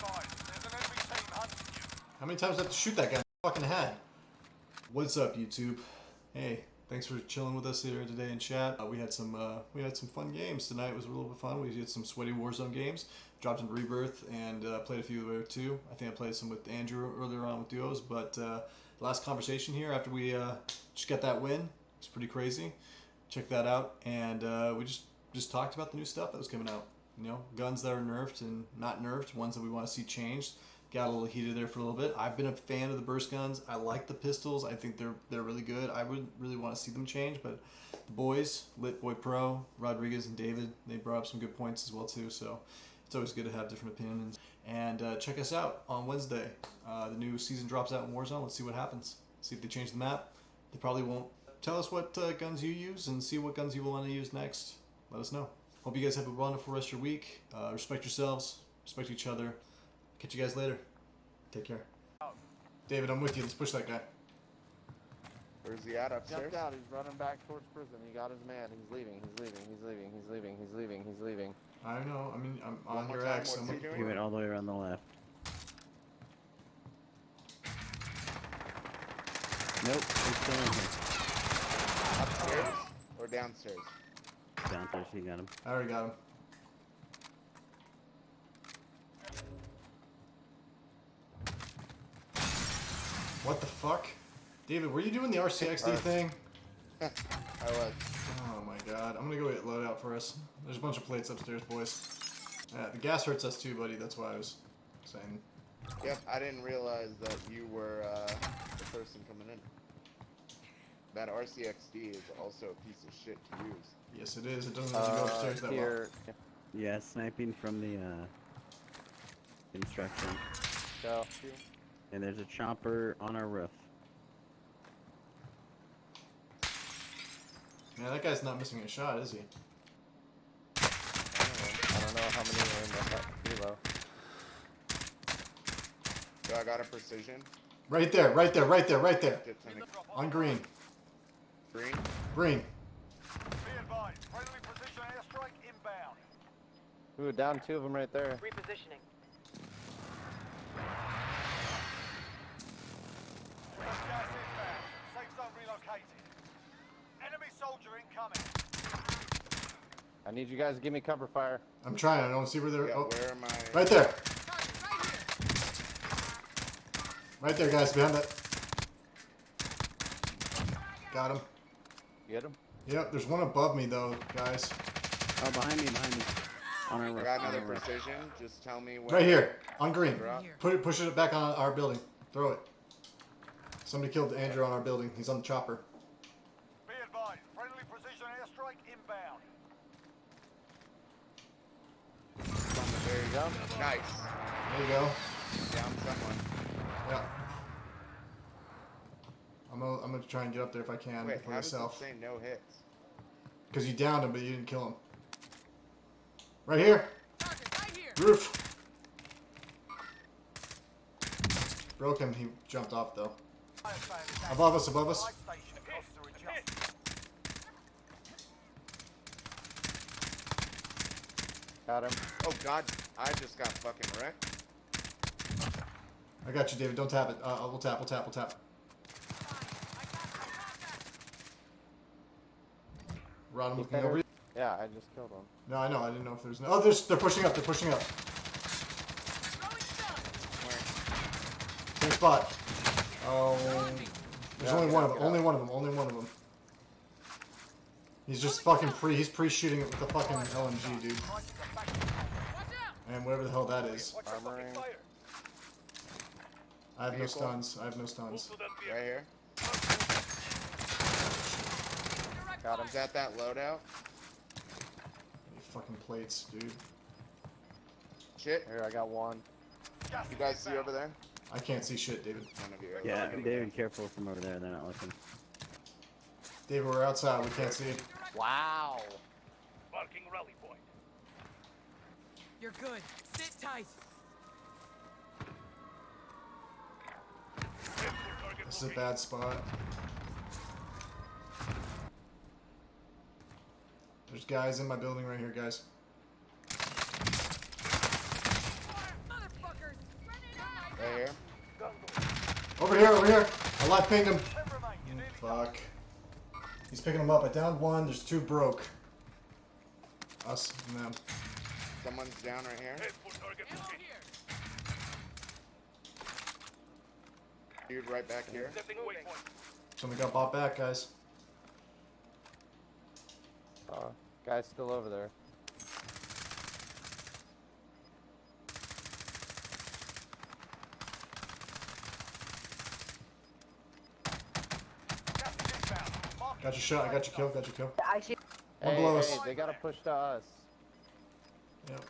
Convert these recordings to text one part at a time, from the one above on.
How many times do I have to shoot that guy in the fucking head? What's up, YouTube? Hey, thanks for chilling with us here today in chat. We had some fun games tonight. It was a little bit fun. We did some sweaty Warzone games. Dropped into Rebirth and played a few there too. I think I played some with Andrew earlier on with duos. But last conversation here after we just got that win. It's pretty crazy. Check that out. And we just talked about the new stuff that was coming out. You know, guns that are nerfed and not nerfed, ones that we want to see changed. Got a little heated there for a little bit. I've been a fan of the burst guns. I like the pistols. I think they're really good. I would really want to see them change, but the boys, Lit Boy Pro, Rodriguez, and David, they brought up some good points as well too. So it's always good to have different opinions. And check us out on Wednesday. The new season drops out in Warzone. Let's see what happens. See if they change the map. They probably won't. Tell us what guns you use and see what guns you will want to use next. Let us know. Hope you guys have a wonderful rest of your week. Respect yourselves. Respect each other. Catch you guys later. Take care. David, I'm with you. Let's push that guy. Where's he at? Upstairs? Jumped out. He's running back towards prison. He got his man. He's leaving. He's leaving. He's leaving. He's leaving. He's leaving. He's leaving. I know. I mean, I'm One on more your time, X. what's he doing? He went all the way around the left. Nope, he's still in here. Upstairs or downstairs? Downstairs, he got him. I already got him. What the fuck? David, were you doing the RCXD thing? I was. Oh my god. I'm gonna go get loadout for us. There's a bunch of plates upstairs, boys. Yeah, the gas hurts us too, buddy. That's why I was saying. Yep, I didn't realize that you were the person coming in. That RCXD is also a piece of shit to use. Yes, it is. It doesn't really go upstairs that well. Here. Yeah, sniping from the construction. Go. And there's a chopper on our roof. Man, that guy's not missing a shot, is he? I don't know how many are in the kilo. So I got a precision. Right there, right there, right there, right there. On green. Green. Green. Be advised, friendly precision airstrike inbound. Ooh, down two of them right there. Repositioning. Gas inbound. Safe zone relocated. Enemy soldier incoming. I need you guys to give me cover fire. I'm trying. I don't see where they're. Yeah, Oh, where am I? right there. Right there, guys. Behind that. Got him. Get him? Yep. There's one above me though, guys. Oh, behind me. On our I roof. got on another our roof. precision. Just tell me where. Right here, on green. Drop. Push it back on our building. Throw it. Somebody killed Andrew on our building. He's on the chopper. Be advised, friendly precision airstrike inbound. There you go. Nice. There you go. Down someone. Yeah. I'm gonna try and get up there if I can Wait, for how does it myself. say no hits? Because you downed him, but you didn't kill him. Right here. Roof. Broke him. He jumped off though. Above us, above us. Got him. Oh god, I just got fucking wrecked. I got you, David. Don't tap it. We'll tap. We'll tap. We'll tap. Rod, I'm looking over you. Yeah, I just killed him. No, I know. I didn't know if there's no. Oh, they're pushing up. They're pushing up. Same spot. Oh, there's only one of them. Only one of them. Only one of them. He's just fucking he's pre-shooting it with the fucking LMG, dude. And whatever the hell that is. Armoring. I have no Vehicle. stuns. I have no stuns. Right here. Got him. Is that loadout? You fucking plates, dude. Shit. Here, I got one. You guys see over there? I can't see shit, David. None of you. Yeah, David, careful from over there. They're not looking. David, we're outside. We can't see. Wow. Marking rally point. You're good. Sit tight. This is a bad spot. There's guys in my building right here, guys. Motherfuckers! Right here. Over here, over here. I live pinged him. 10 remain. You nearly Fuck. He's picking them up. I downed one. There's two broke. Us and them. Someone's down right here. hit for target Ammo location. here. Dude, right back here. Setting waypoint. Somebody got bought back, guys. Guy's still over there. Gas is inbound. Marking Got your shot. I got your kill. Got your kill. One Hey, below hey, us. they gotta push to us. Yep.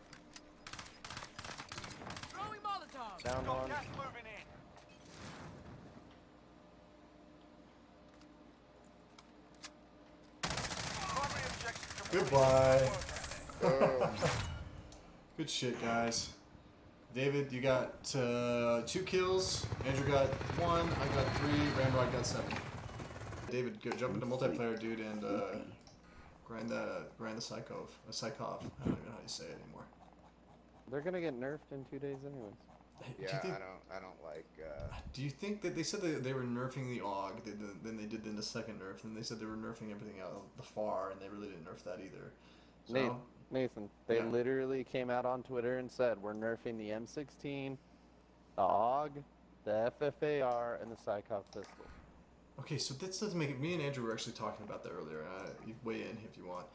Throwing Molotov. Down Got one. gas moving in. Primary objective complete. Goodbye. Boom. Good shit, guys. David, you got 2 kills. Andrew got 1. I got 3. Ramrod got 7. David, go jump into multiplayer, dude, and grind the Psychov. Psychov. I don't even know how you say it anymore. They're gonna get nerfed in 2 days anyways. Do Yeah, you think, I don't like. do you think that they said that they were nerfing the AUG, then they did the second nerf, and they said they were nerfing everything out of the FAR, and they really didn't nerf that either. So, Nathan, they Yeah. literally came out on Twitter and said we're nerfing the M16, the AUG, the FFAR, and the Psychop pistol. okay, so this doesn't make it. Me and Andrew were actually talking about that earlier. You weigh in if you want.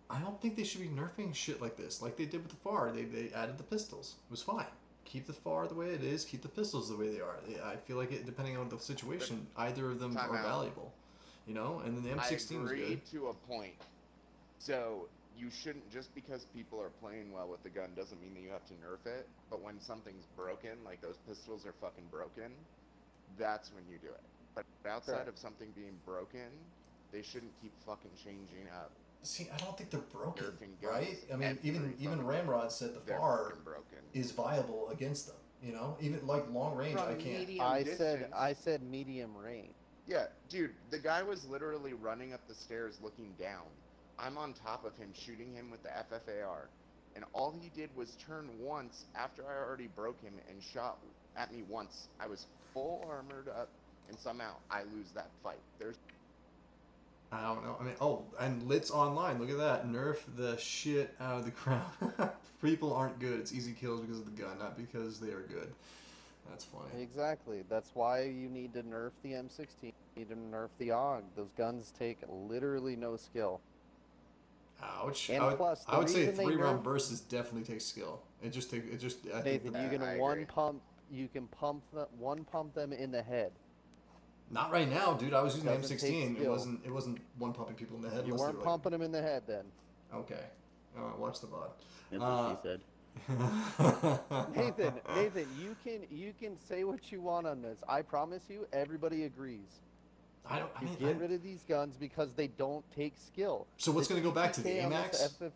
I don't think they should be nerfing shit like this, like they did with the FAR. They added the pistols. It was fine. Keep the FAR the way it is. Keep the pistols the way they are. I feel like it, depending on the situation, either of them Time are out. valuable. You know, and then the M16 I was agree good. to a point. So you shouldn't, just because people are playing well with the gun doesn't mean that you have to nerf it. But when something's broken, like those pistols are fucking broken, that's when you do it. But outside Correct. of something being broken, they shouldn't keep fucking changing up. See, I don't think they're broken, Nerfing guns right? I mean, every even fucking- Ramrod said the They're FAR fucking broken. is viable against them. You know, even like long range, From I can't. medium I distance- said medium range. Yeah, dude, the guy was literally running up the stairs looking down. I'm on top of him shooting him with the FFAR. And all he did was turn once after I already broke him and shot at me once. I was full armored up and somehow I lose that fight. There's I don't know. I mean, oh, and Lit's online. Look at that. Nerf the shit out of the crowd. People aren't good. It's easy kills because of the gun, not because they are good. That's funny. Exactly. That's why you need to nerf the M16. You need to nerf the AUG. Those guns take literally no skill. Ouch. And plus, the I would say reason they 3-round nerf- bursts definitely takes skill. I think Nathan, the, you can I one agree. pump. You can one pump them in the head. not right now, dude. I was using the Doesn't take M16. It skill. wasn't one pumping people in the head. You unless they weren't were, pumping them in the head then. Like, okay. Watch the VOD. That's what she said. Nathan, you can say what you want on this. I promise you, everybody agrees. I don't. I You mean, get rid of these guns because they don't take skill. so what's The going to go back to the TTK on this AMAX?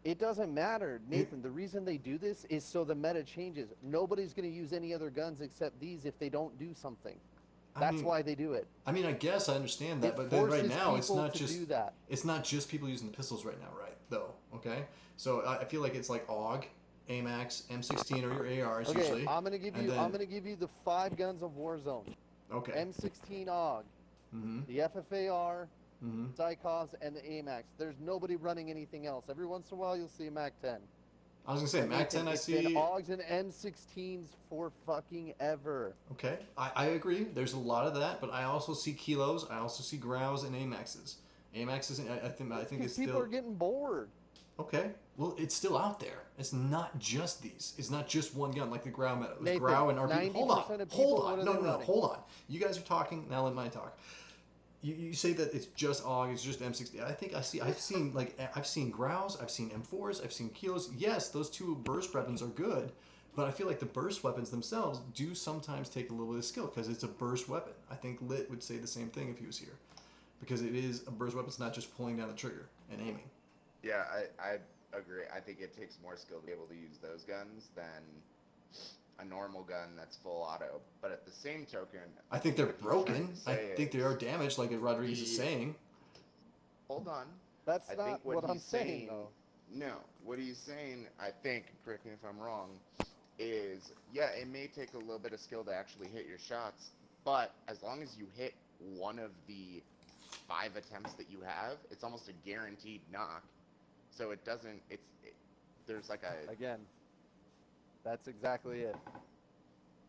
It doesn't matter, Nathan. The reason they do this is so the meta changes. Nobody's going to use any other guns except these if they don't do something. That's why they do it. I mean, I guess I understand that, It but then right forces now it's people not to just do that. it's not just people using the pistols right now, right? Though, okay. So I feel like it's like AUG, AMAX, M16, or your ARs Okay, usually. I'm gonna give and you. then- I'm gonna give you the 5 guns of Warzone. Okay. M16 AUG, Mm-hmm. the FFAR, Mm-hmm. Psychos, and the AMAX. There's nobody running anything else. Every once in a while, you'll see a MAC-10. I was gonna say And MAC 10. I it's been see. AUGs and M16s for fucking ever. Okay, I agree. There's a lot of that, but I also see kilos. I also see grows and AMAXs. AMAXs, I think it's Because people still are getting bored. okay. Well, it's still out there. It's not just these. It's not just one gun like the grow meta. It was Nathan, grow and RP. Hold 90% on. of people, Hold what on. are No, they no, no. running? Hold on. You guys are talking. Now let me talk. You say that it's just AUG, it's just M60. I've seen grows, I've seen M4s, I've seen kilos. Yes, those two burst weapons are good, but I feel like the burst weapons themselves do sometimes take a little bit of skill because it's a burst weapon. I think Lit would say the same thing if he was here, because it is a burst weapon. It's not just pulling down the trigger and aiming. Yeah, I agree. I think it takes more skill to be able to use those guns than a normal gun that's full auto. But at the same token, I think they're what he's trying broken. to I say think they is- are damaged, like Rodriguez is saying. Hold on. That's I not think what I'm he's saying, though. No, what he's saying, I think, correct me if I'm wrong, is, yeah, it may take a little bit of skill to actually hit your shots, but as long as you hit one of the 5 attempts that you have, it's almost a guaranteed knock. So it doesn't. There's like a. Again, that's exactly it.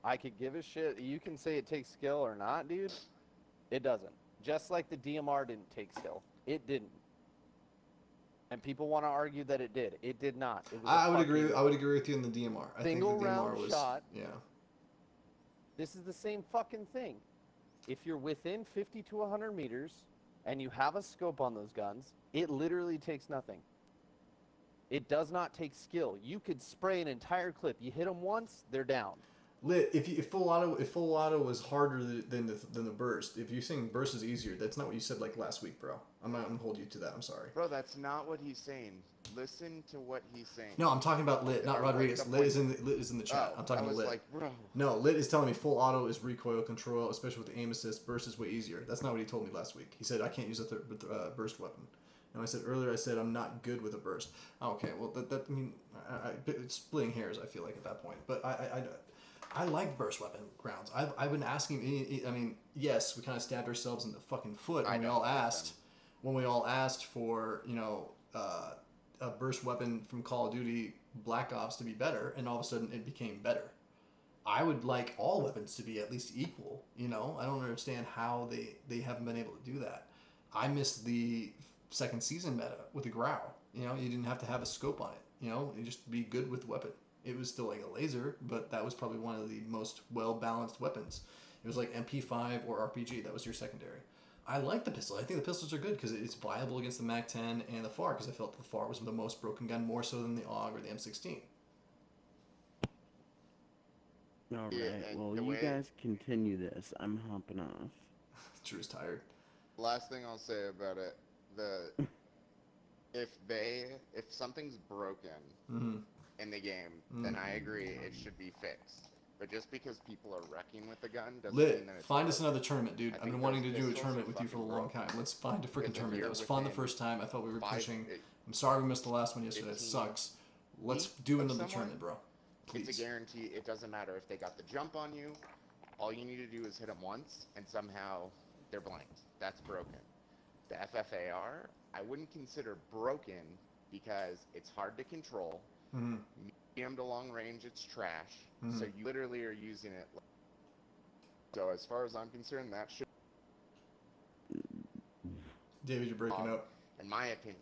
I could give a shit. You can say it takes skill or not, dude. It doesn't. Just like the DMR didn't take skill. It didn't. And people want to argue that it did. It did not. It was I would agree. I would agree with you in the DMR. I think the single DMR round was. shot. Yeah. This is the same fucking thing. If you're within 50 to 100 meters and you have a scope on those guns, it literally takes nothing. It does not take skill. You could spray an entire clip. You hit them once, they're down. Lit. If full auto was harder than the burst. If you're saying burst is easier, that's not what you said like last week, bro. I'm not gonna hold you to that. I'm sorry. Bro, that's not what he's saying. Listen to what he's saying. No, I'm talking about Lit, not Or Rodriguez. the Lit is in the chat. Oh, I'm talking I was Lit. like, bro. No, Lit is telling me full auto is recoil control, especially with the aim assist. Burst is way easier. That's not what he told me last week. He said I can't use a burst weapon. And I said earlier, I said I'm not good with a burst. Okay, well I mean, it's splitting hairs. I feel like at that point, but I like burst weapon rounds. I've been asking. I mean, yes, we kind of stabbed ourselves in the fucking foot when we all asked for a burst weapon from Call of Duty Black Ops to be better, and all of a sudden it became better. I would like all weapons to be at least equal. I don't understand how they haven't been able to do that. I missed the second season meta with the Growl. You didn't have to have a scope on it. You just be good with the weapon. It was still like a laser, but that was probably one of the most well-balanced weapons. It was like MP5 or RPG. That was your secondary. I like the pistol. I think the pistols are good because it's viable against the MAC-10 and the FAR, because I felt the FAR was the most broken gun, more so than the AUG or the M16. All right. Yeah, Well, the you way- guys continue this. I'm hopping off. Drew's tired. Last thing I'll say about it, if something's broken Mm-hmm. in the game, then I agree it should be fixed. But just because people are wrecking with the gun doesn't mean Lit, that it's find us broken. another tournament, dude. I I've think been wanting to those do a pistols tournament are with you for a fucking long broken. time. Let's find a freaking Because if tournament. you're That was fun the within first time. I thought we were pushing. 5, I'm sorry we missed the last one yesterday. It 15 sucks. Let's feet do of another someone, tournament, bro. it's Please. a guarantee. It doesn't matter if they got the jump on you. All you need to do is hit them once, and somehow they're blanked. That's broken. The FFAR, I wouldn't consider broken because it's hard to control. Mm-hmm. Medium to long range, it's trash. Mhm. So you literally are using it. So as far as I'm concerned, that should, David, you're breaking up. in my opinion,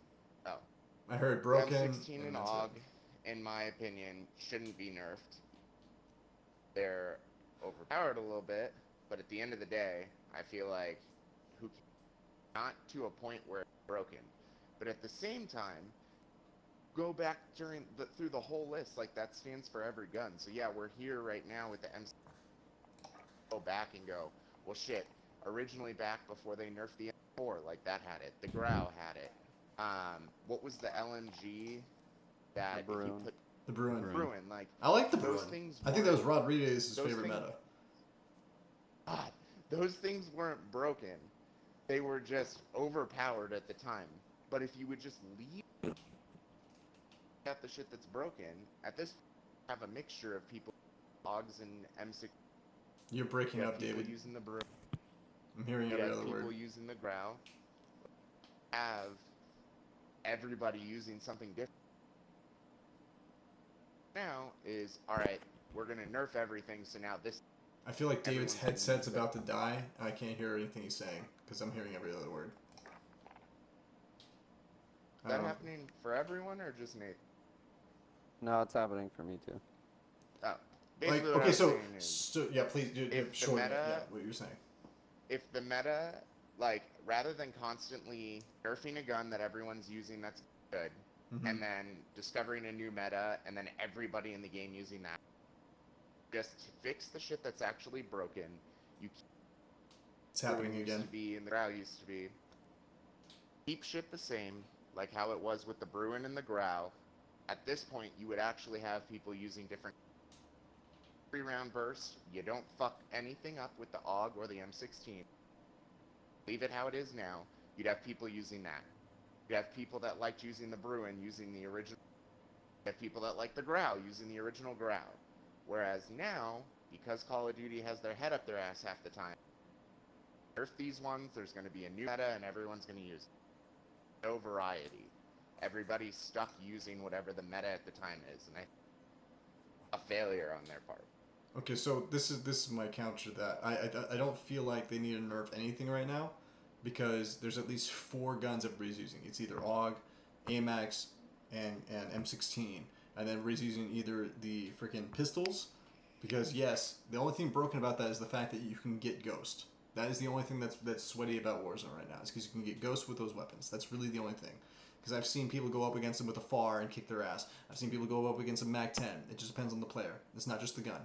I heard the broken. M16 and that's AUG, it. in my opinion, shouldn't be nerfed. They're overpowered a little bit, but at the end of the day, I feel like not to a point where it's broken, but at the same time, go back through the whole list. Like, that stands for every gun. So yeah, we're here right now with the M16. Go back and go, well, shit. Originally, back before they nerfed the M4, like, that had it. The Growl had it. What was the LMG that if you Bruin. put The Bruin. Bruin? Like, I like the those Bruin. things. I think that was weren't- Rodriguez's those favorite things- meta. God, those things weren't broken. They were just overpowered at the time. But if you would just leave at the shit that's broken, at this have a mixture of people, logs and M6. You're breaking You up, have people David. using the Bruin. I'm hearing You every have other people word. using the Growl. Have everybody using something different. Now is, alright, we're gonna nerf everything, so now this. I feel like David's Everyone's gonna headset's use it. about to die. I can't hear anything he's saying because I'm hearing every other word. Is that happening for everyone or just Nate? No, it's happening for me too. Oh. Like, Basically what I okay, was so, saying is, yeah, please do if the shorten it. meta- Yeah, what you're saying. if the meta, like, rather than constantly nerfing a gun that everyone's using that's good, Mhm. and then discovering a new meta, and then everybody in the game using that, just fix the shit that's actually broken. You It's happening Bruin again. Used to be, and the Growl used to be. Keep shit the same, like how it was with the Bruin and the Growl. At this point, you would actually have people using different 3-round bursts. You don't fuck anything up with the AUG or the M16. Leave it how it is now. You'd have people using that. You'd have people that liked using the Bruin using the original. You have people that like the Growl using the original Growl. Whereas now, because Call of Duty has their head up their ass half the time, nerf these ones, there's going to be a new meta and everyone's going to use it. No variety. Everybody's stuck using whatever the meta at the time is, and a failure on their part. Okay, so this is my counter to that. I don't feel like they need to nerf anything right now, because there's at least 4 guns everybody's using. It's either AUG, AMAX, and M16, and then everybody's using either the freaking pistols, because yes, the only thing broken about that is the fact that you can get Ghost. That is the only thing that's sweaty about Warzone right now, is because you can get Ghost with those weapons. That's really the only thing. Because I've seen people go up against them with a FAR and kick their ass. I've seen people go up against a MAC-10. It just depends on the player. It's not just the gun.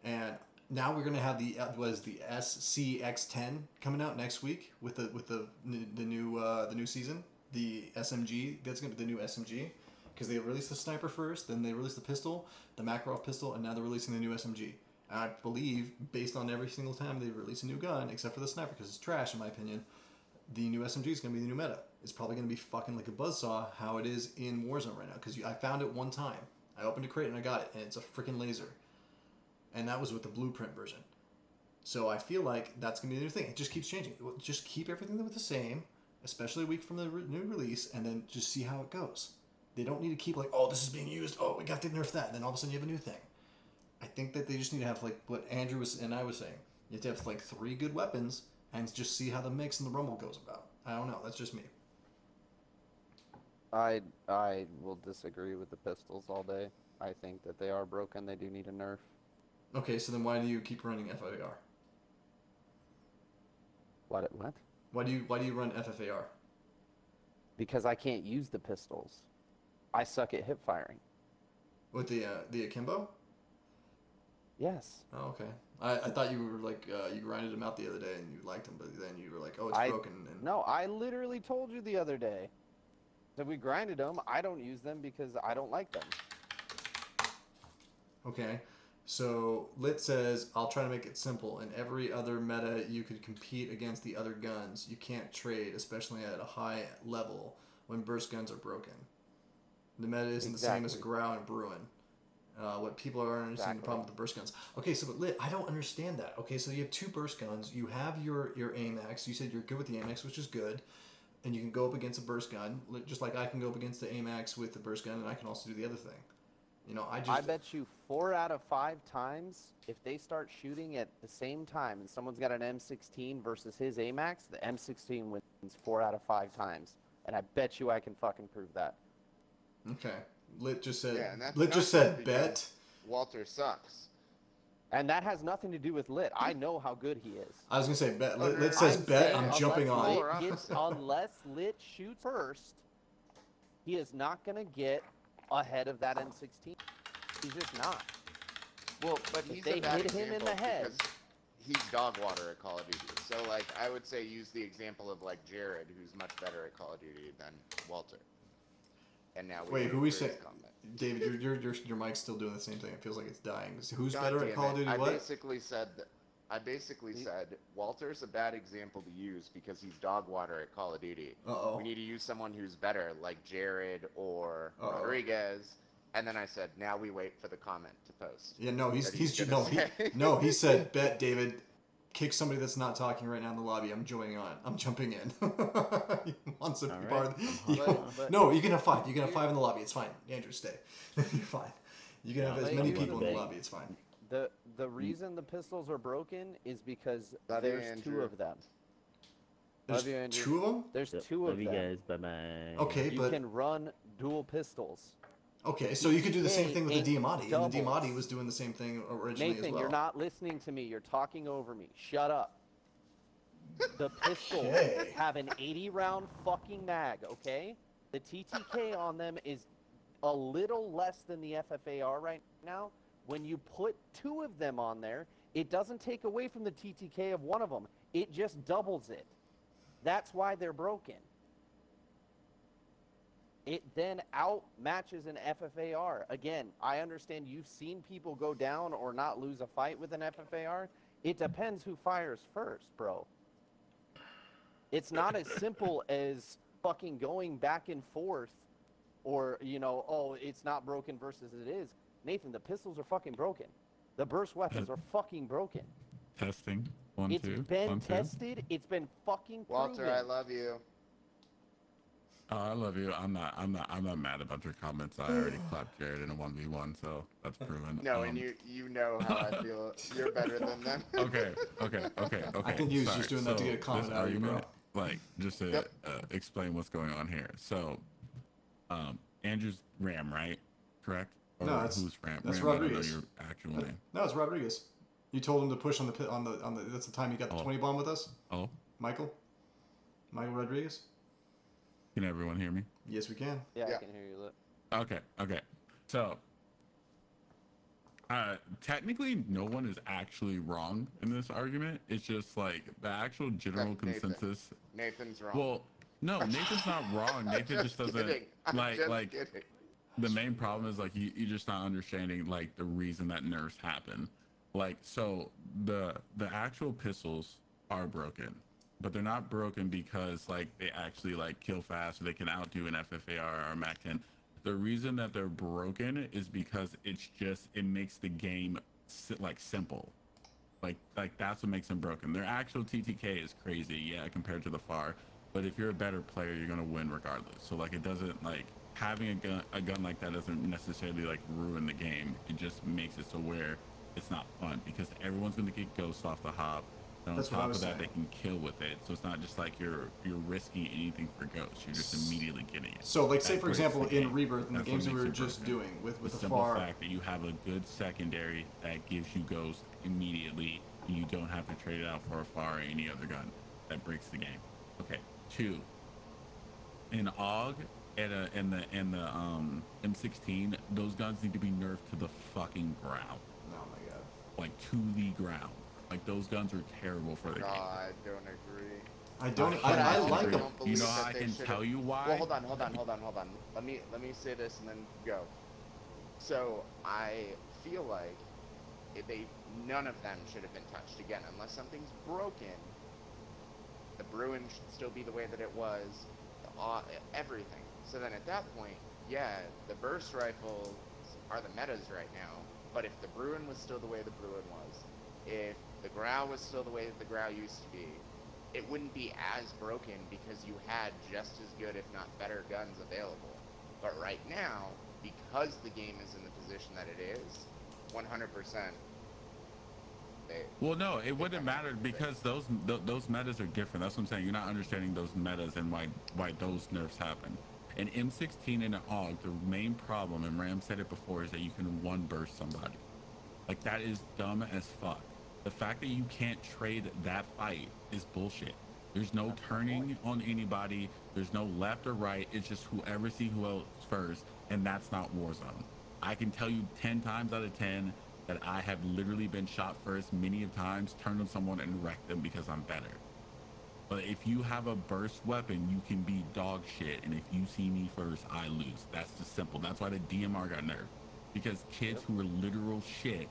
And now we're gonna have the SCX10 coming out next week with the new season, the SMG. That's gonna be the new SMG, because they released the sniper first, then they released the pistol, the Makarov pistol, and now they're releasing the new SMG. And I believe, based on every single time they release a new gun, except for the sniper, because it's trash in my opinion, the new SMG is gonna be the new meta. It's probably gonna be fucking like a buzzsaw, how it is in Warzone right now. Because I found it one time. I opened a crate and I got it, and it's a freaking laser. And that was with the blueprint version. So I feel like that's going to be the new thing. It just keeps changing. Just keep everything the same, especially a week from the new release, and then just see how it goes. They don't need to keep like, oh, this is being used. Oh, we got to nerf that. And then all of a sudden you have a new thing. I think that they just need to have like what Andrew and I was saying. You have to have like 3 good weapons and just see how the mix and the rumble goes about. I don't know. That's just me. I will disagree with the pistols all day. I think that they are broken. They do need a nerf. Okay, so then why do you keep running FFAR? What? Why do you run FFAR? Because I can't use the pistols. I suck at hip firing. With the akimbo? Yes. Oh, okay. I thought you were like you grinded them out the other day and you liked them, but then you were like, oh, it's broken. And... No, I literally told you the other day that we grinded them. I don't use them because I don't like them. Okay. So Lit says, I'll try to make it simple. In every other meta, you could compete against the other guns. You can't trade, especially at a high level, when burst guns are broken. The meta isn't the same as Grau and Bruin. What people are understanding the problem with the burst guns. Okay, so but Lit, I don't understand that. Okay, so you have 2 burst guns. You have your AMAX. You said you're good with the AMAX, which is good. And you can go up against a burst gun, just like I can go up against the AMAX with the burst gun, and I can also do the other thing. You know, I bet you 4 out of 5 times, if they start shooting at the same time and someone's got an M16 versus his AMAX, the M16 wins 4 out of 5 times. And I bet you I can fucking prove that. Okay. Lit just said, Yeah, and that's Lit not just said because bet. Walter sucks. And that has nothing to do with Lit. I know how good he is. I was going to say bet. Lit I'm says bet, saying I'm jumping on. Unless Lit shoots first, he is not going to get ahead of that M16. He's just not. Well, but If he's they a bad hit him in example the head. because he's dog water at Call of Duty. So, like, I would say use the example of, like, Jared, who's much better at Call of Duty than Walter. And now Wait, who we say? David, your mic's still doing the same thing. It feels like it's dying. Who's better at Call of Duty? I What? basically said Walter's a bad example to use because he's dog water at Call of Duty. Uh-oh. We need to use someone who's better, like Jared or Uh-oh. Rodriguez. And then I said, now we wait for the comment to post. Yeah, no, he said bet, David. Kick somebody that's not talking right now in the lobby. I'm joining on. I'm jumping in. He wants to be part of No, you can have 5. You can have 5 in the lobby. It's fine. Andrew, stay. You're fine. You can have as many people in the lobby. It's fine. The reason the pistols are broken is because Love you, there's Andrew. 2 of them. There's Love you, Andrew. 2 of them? There's 2 Love of you them. guys. Bye-bye. Okay, You but... can run dual pistols. Okay, so you could do the same thing with the Diamatti. doubles. And the Diamatti was doing the same thing originally Nathan, as well. you're not listening to me. You're talking over me. Shut up. The pistols Okay. have an 80-round fucking mag, okay? The TTK on them is a little less than the FFAR right now. When you put 2 of them on there, it doesn't take away from the TTK of one of them. It just doubles it. That's why they're broken. It then outmatches an FFAR. Again, I understand you've seen people go down or not lose a fight with an FFAR. It depends who fires first, bro. It's not as simple as fucking going back and forth or, you know, oh, it's not broken versus it is. Nathan, the pistols are fucking broken. The burst weapons are fucking broken. Testing. One, It's two. been One, two. tested. It's been fucking Walter, proven. I love you. Oh, I love you. I'm not mad about your comments. I already clapped Jared in a 1v1, so that's proven. No, and you know how I feel. You're better than them. Okay. I think he was Sorry. just doing that to So get a comment this out of you, bro. argument, like, just to Yep. explain what's going on here. So, Andrew's Ram, right? Correct? Or No, that's- who's Ram? that's Ram, I don't know Rodriguez. your actual name. No, it's Rodriguez. You told him to push on the. That's the time you got the Oh. 20 bomb with us, Oh, Michael Rodriguez. can everyone hear me? Yes, we can. Yeah, Yeah. I can hear you. Look. Okay. So, technically, no one is actually wrong in this argument. It's just like the actual general Except Nathan. consensus. Nathan's wrong. Well, no, Nathan's not wrong. Nathan just doesn't kidding. I'm like just like kidding. the main problem is like you're just not understanding like the reason that nerfs happen. Like, so the actual pistols are broken, but they're not broken because like they actually like kill fast or they can outdo an FFAR or a MAC-10. The reason that they're broken is because it makes the game like simple. Like that's what makes them broken. Their actual TTK is crazy, yeah, compared to the FAR. But if you're a better player, you're gonna win regardless. So like it doesn't like having a gun like that doesn't necessarily like ruin the game. It just makes it so where it's not fun because everyone's gonna get ghost off the hop. And on That's what I top was of that, saying. they can kill with it. So it's not just like you're risking anything for ghosts. You're just immediately getting it. So, like, say That for breaks example, the in game. Rebirth, in the That's games what that we were makes it just broken. doing with The the simple FAR. fact that you have a good secondary that gives you ghost immediately, and you don't have to trade it out for a FAR or any other gun. That breaks the game. Okay. 2. In AUG and the M16, those guns need to be nerfed to the fucking ground. Oh my god. Like to the ground. Like those guns are terrible for the No, game. I don't agree. I don't. But I also like them. don't You believe know that how I they can should've- tell you why? Well, hold on. Let me say this and then go. So I feel like none of them should have been touched again unless something's broken. The Bruin should still be the way that it was. Everything. So then at that point, yeah, the burst rifles are the metas right now. But if the Bruin was still the way the Bruin was, if the Grau was still the way that the Grau used to be, it wouldn't be as broken because you had just as good, if not better, guns available. But right now, because the game is in the position that it is, 100%. Well, no, it wouldn't matter because those metas are different. That's what I'm saying. You're not understanding those metas and why those nerfs happen. In M16 and in AUG, the main problem, and Ram said it before, is that you can one burst somebody. Like that is dumb as fuck. The fact that you can't trade that fight is bullshit. There's no turning on anybody. There's no left or right. It's just whoever sees who else first, and that's not Warzone. I can tell you 10 times out of 10 that I have literally been shot first many of times, turned on someone and wrecked them because I'm better. But if you have a burst weapon, you can be dog shit, and if you see me first, I lose. That's just simple. That's why the DMR got nerfed. Because kids who were literal shit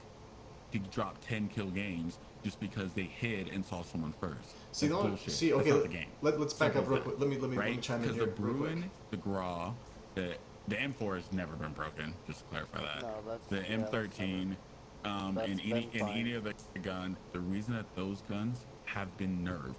could drop 10 kill games just because they hid and saw someone first. See, That's the bullshit. see, That's okay, not the game. let's back Simple up real as quick. that. Let me Right? chime in Because here the real quick. Bruin, the Gra, the M4 has never been broken. Just to clarify that. No, that's The M13, and That's any been fine. other gun. The reason that those guns have been nerfed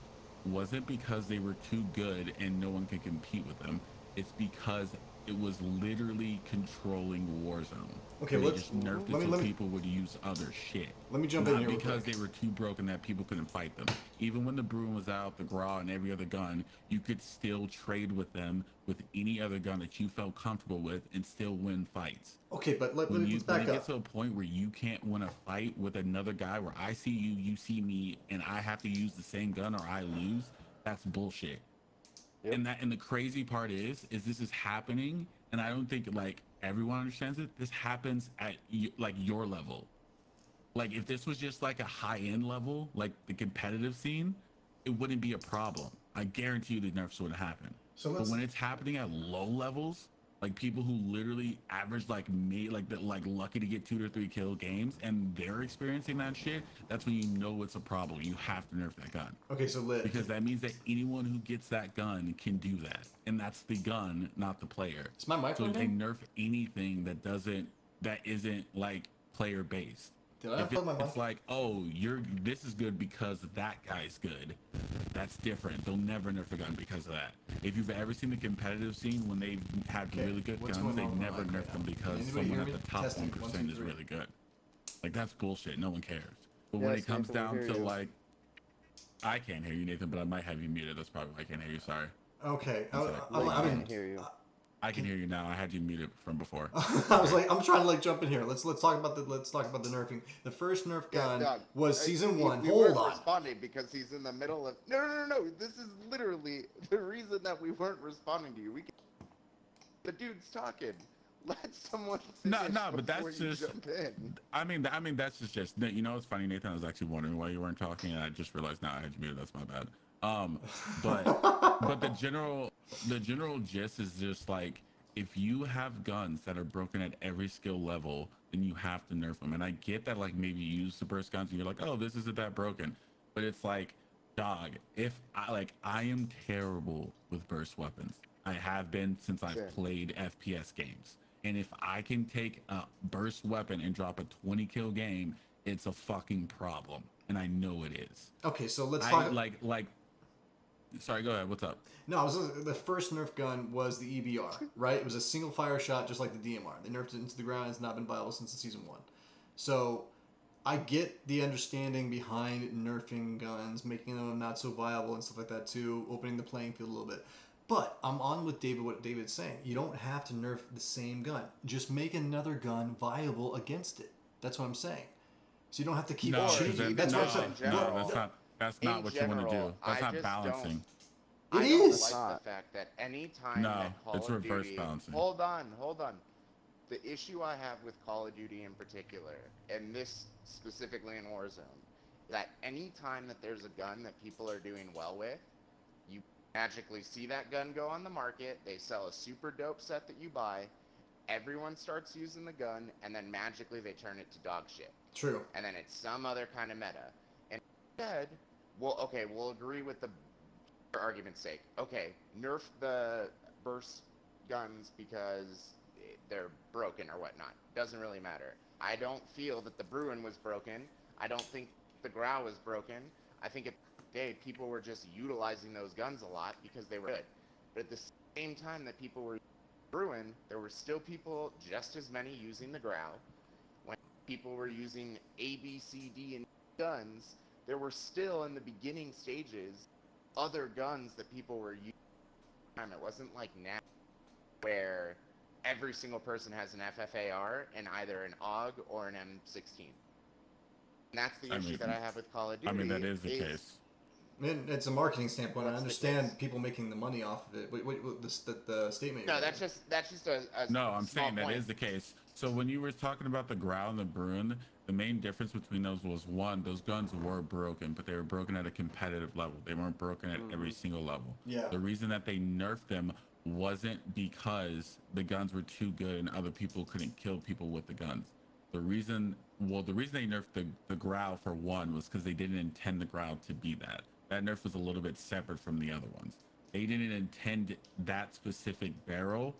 wasn't because they were too good and no one could compete with them. It's because it was literally controlling Warzone. Okay, And they let's- just nerfed let it me- so let me- people would use other shit. Let me jump Not in here real because quick. they were too broken that people couldn't fight them. Even when the Bruin was out, the Gra, and every other gun, you could still trade with them with any other gun that you felt comfortable with and still win fights. Okay, but let's When back it up. gets to a point where you can't win a fight with another guy where I see you, you see me, and I have to use the same gun or I lose, that's bullshit. Yep. And the crazy part is this is happening, and I don't think like everyone understands it. This happens at like your level. Like if this was just like a high end level, like the competitive scene, it wouldn't be a problem. I guarantee you the nerfs wouldn't happen. So But let's. when it's happening at low levels, like people who literally average like me, like that, like lucky to get 2 to 3 kill games, and they're experiencing that shit, that's when you know it's a problem. You have to nerf that gun Okay, so lit. because that means that anyone who gets that gun can do that, and that's the gun, not the player. Is my mic So they working? nerf anything that isn't like player based. Did I If unplug my mic? it's like, oh, this is good because that guy's good, that's different. They'll never nerf a gun because of that. If you've ever seen the competitive scene when they've had Okay, really good what's guns, going they on with my never mic nerf right them now? because Can anybody someone hear at me? the top Testing. 1% 1, 2, is 3. really good. Like, that's bullshit. No one cares. But when Yes, it comes Nathan, we down hear to you. like, I can't hear you, Nathan, but I might have you muted. That's probably why I can't hear you. Sorry. Okay. One sec. We I mean, can't hear you. I can hear you now. I had you muted from before. I was like, I'm trying to like jump in here. Let's talk about the nerfing. The first Nerf Yeah, gun Doug, was season 1. We Hold weren't on. responding because he's in the middle of. No. This is literally the reason that we weren't responding to you. The dude's talking. Let someone finish No, but before that's you just. jump in. I mean, that's just. You know, it's funny, Nathan. I was actually wondering why you weren't talking, and I just realized now I had you muted. That's my bad. But the general gist is just like, if you have guns that are broken at every skill level, then you have to nerf them. And I get that, like, maybe you use the burst guns and you're like, oh, this isn't that broken, but it's like, dog, if I am terrible with burst weapons. I have been since I've played FPS games. And if I can take a burst weapon and drop a 20 kill game, it's a fucking problem. And I know it is. Okay, so let's talk. Sorry, go ahead. What's up? No, the first Nerf gun was the EBR, right? It was a single fire shot, just like the DMR. They nerfed it into the ground. It's not been viable since season 1. So I get the understanding behind nerfing guns, making them not so viable and stuff like that too, opening the playing field a little bit. But I'm on with David, what David's saying. You don't have to nerf the same gun. Just make another gun viable against it. That's what I'm saying. So you don't have to keep changing. That's what I'm saying. That's not what you want to do. That's not balancing. It I is. don't like the fact that any time No, that Call it's of reverse Duty, balancing. Hold on. The issue I have with Call of Duty in particular, and this specifically in Warzone, that any time that there's a gun that people are doing well with, you magically see that gun go on the market, they sell a super dope set that you buy, everyone starts using the gun, and then magically they turn it to dog shit. True. And then it's some other kind of meta. And instead, we'll agree with the, for argument's sake. Okay, nerf the burst guns because they're broken or whatnot. Doesn't really matter. I don't feel that the Bruin was broken. I don't think the Grau was broken. I think at the day people were just utilizing those guns a lot because they were good. But at the same time that people were using Bruin, there were still people, just as many, using the Grau. When people were using A, B, C, D, and guns, there were still in the beginning stages other guns that people were using. It wasn't like now where every single person has an FFAR and either an AUG or an M16. And that's the issue that I have with Call of Duty. I mean, that is the case. It's a marketing standpoint. I What's the understand people making the money off of it. The statement. No, that's just a No, I'm small saying that point. is the case. So when you were talking about the Grau and the Bruin, the main difference between those was, one, those guns were broken, but they were broken at a competitive level. They weren't broken at every single level. Yeah. The reason that they nerfed them wasn't because the guns were too good and other people couldn't kill people with the guns. The reason they nerfed the Grau, for one, was because they didn't intend the Grau to be that. That nerf was a little bit separate from the other ones. They didn't intend that specific barrel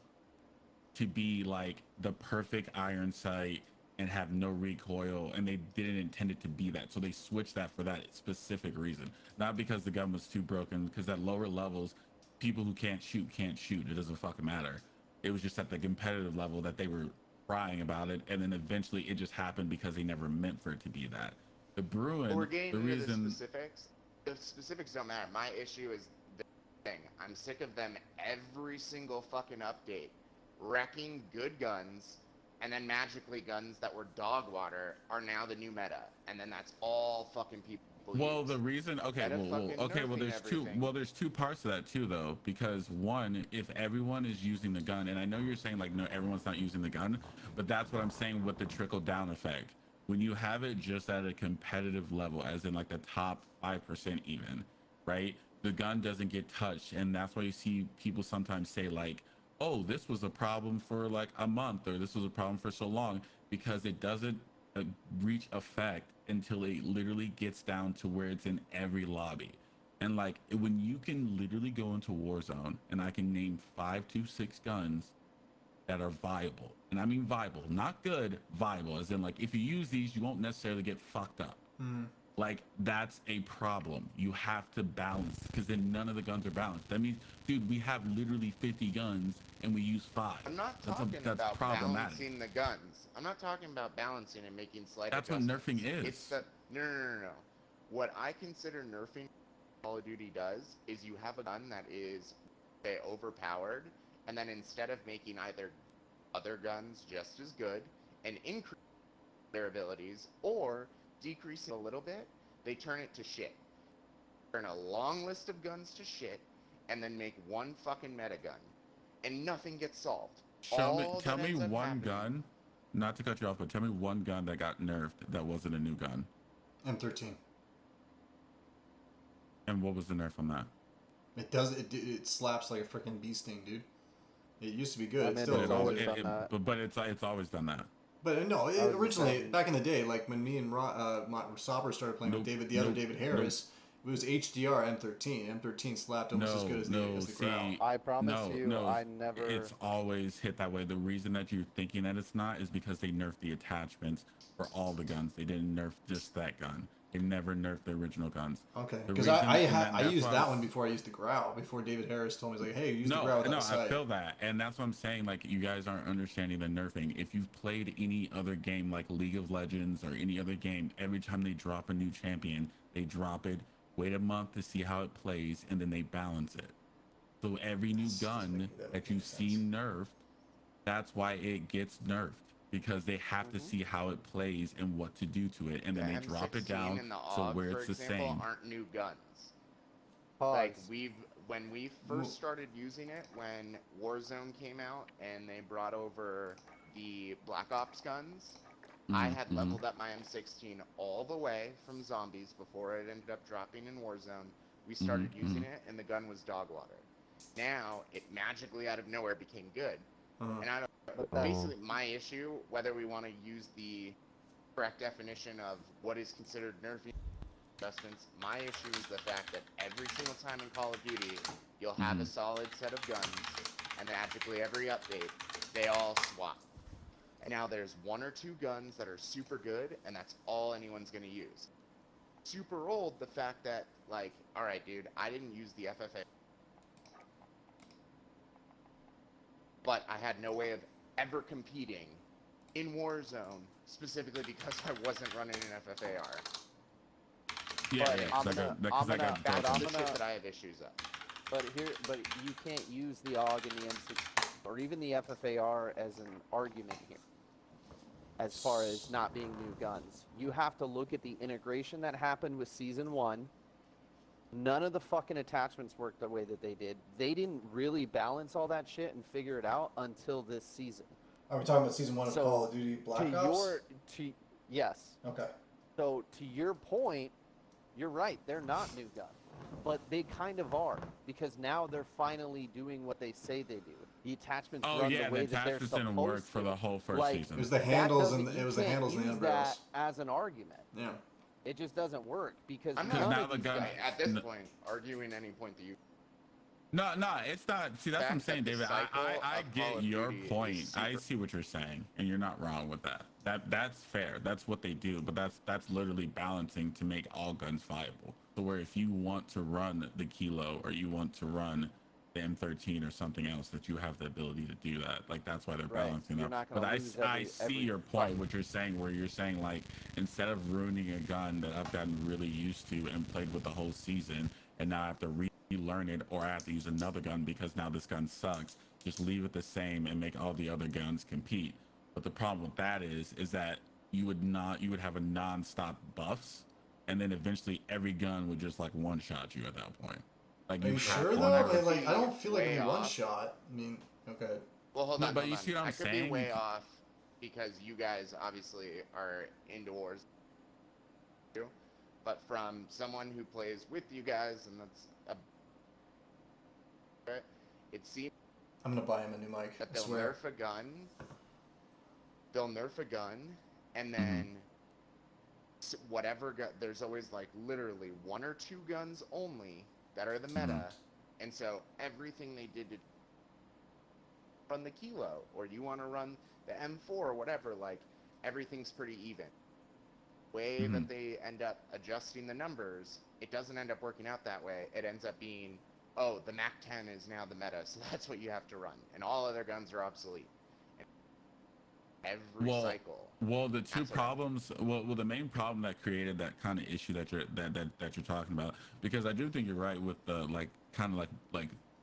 to be like the perfect iron sight and have no recoil, and they didn't intend it to be that. So they switched that for that specific reason. Not because the gun was too broken, because at lower levels, people who can't shoot. It doesn't fucking matter. It was just at the competitive level that they were crying about it, and then eventually it just happened because they never meant for it to be that. The Bruin, We're getting the into reason... the specifics. The specifics don't matter. My issue is the thing. I'm sick of them every single fucking update wrecking good guns, and then magically guns that were dog water are now the new meta, and then that's all fucking people Well, use. the reason, there's two parts to that too, though, because one, if everyone is using the gun, and I know you're saying like no, everyone's not using the gun, but that's what I'm saying with the trickle down effect. When you have it just at a competitive level, as in like the top 5% even, right? The gun doesn't get touched, and that's why you see people sometimes say like, oh, this was a problem for like a month, or this was a problem for so long, because it doesn't reach effect until it literally gets down to where it's in every lobby. And like when you can literally go into Warzone and I can name 5 to 6 guns that are viable. And I mean viable, not good, viable, as in like if you use these, you won't necessarily get fucked up. Like that's a problem. You have to balance because then none of the guns are balanced. That means, dude, we have literally 50 guns and we use 5. I'm not That's talking about problematic. balancing the guns. I'm not talking about balancing and making slight That's what adjustments. nerfing is. It's the no. What I consider nerfing Call of Duty does is you have a gun that is, say, overpowered, and then instead of making either other guns just as good and increase their abilities or decreasing a little bit, they turn it to shit. Turn a long list of guns to shit, and then make one fucking meta gun, and nothing gets solved. Tell me one gun, not to cut you off, but tell me one gun that got nerfed that wasn't a new gun. M13. And what was the nerf on that? It slaps like a freaking bee sting, dude. It used to be good. I It's mean, still it's really always good. done that. But it's always done that. But no, I was originally just back in the day, like when me and Sauber started playing with other David Harris, it was HDR M13. M13 slapped almost as good as the Grau. I promise I never. It's always hit that way. The reason that you're thinking that it's not is because they nerfed the attachments for all the guns. They didn't nerf just that gun. They never nerfed the original guns. Okay, because I used that one before I used the Grau. Before David Harris told me, he's like, "Hey, use the Grau without sight." I feel that, and that's what I'm saying. Like, you guys aren't understanding the nerfing. If you've played any other game like League of Legends or any other game, every time they drop a new champion, they drop it, wait a month to see how it plays, and then they balance it. So every new gun that you see nerfed, that's why it gets nerfed. Because they have to see how it plays and what to do to it, and then they drop it down so where it's the same. Aren't new guns. Pause. Like when we first started using it, when Warzone came out and they brought over the Black Ops guns, I had leveled up my M16 all the way from zombies before it ended up dropping in Warzone. We started using it, and the gun was dog water. Now it magically out of nowhere became good, and I don't. Basically, my issue, whether we want to use the correct definition of what is considered nerfing adjustments, my issue is the fact that every single time in Call of Duty, you'll have a solid set of guns, and magically every update, they all swap. And now there's 1 or 2 guns that are super good, and that's all anyone's going to use. Super old, the fact that, like, alright dude, I didn't use the FFA, but I had no way of ever competing in Warzone, specifically because I wasn't running an FFAR. That's the shit that I have issues of. But you can't use the AUG and the M16 or even the FFAR as an argument here. As far as not being new guns, you have to look at the integration that happened with Season 1. None of the fucking attachments worked the way that they did. They didn't really balance all that shit and figure it out until this season. Are we talking about Season 1 of Call of Duty Black Ops? Yes. Okay. So to your point, you're right. They're not new guns, but they kind of are because now they're finally doing what they say they do. The attachments run the way that they're supposed to. Didn't work for the whole first season. It was the handles and the handles and the umbrellas. That as an argument. Yeah. It just doesn't work because I'm not at this point arguing any point that you. No, it's not. See, that's what I'm saying, David. I get your point. I see what you're saying, and you're not wrong with that. That's fair. That's what they do, but that's literally balancing to make all guns viable. So where if you want to run the Kilo or you want to run the M13 or something else, that you have the ability to do that. Like that's why they're balancing that. But I see your point, what you're saying, where you're saying like instead of ruining a gun that I've gotten really used to and played with the whole season, and now I have to relearn it or I have to use another gun because now this gun sucks, just leave it the same and make all the other guns compete. But the problem with that is that you would have a non-stop buffs, and then eventually every gun would just like one-shot you at that point. Like, are you sure though? Like, I don't feel like it'd be one shot. I mean, okay. Well, hold on. But you see what I'm saying? I could be way off because you guys obviously are into wars. But from someone who plays with you guys, and it seems I'm gonna buy him a new mic. That they'll nerf a gun. They'll nerf a gun, and then whatever gun. There's always like literally 1 or 2 guns only that are the meta, and so everything they did to run the Kilo, or you want to run the M4 or whatever. Like, everything's pretty even. Way that they end up adjusting the numbers, it doesn't end up working out that way. It ends up being, oh, the MAC-10 is now the meta, so that's what you have to run, and all other guns are obsolete. Every cycle. Well, the two problems. Well, the main problem that created that kind of issue that you're talking about, because I do think you're right with the like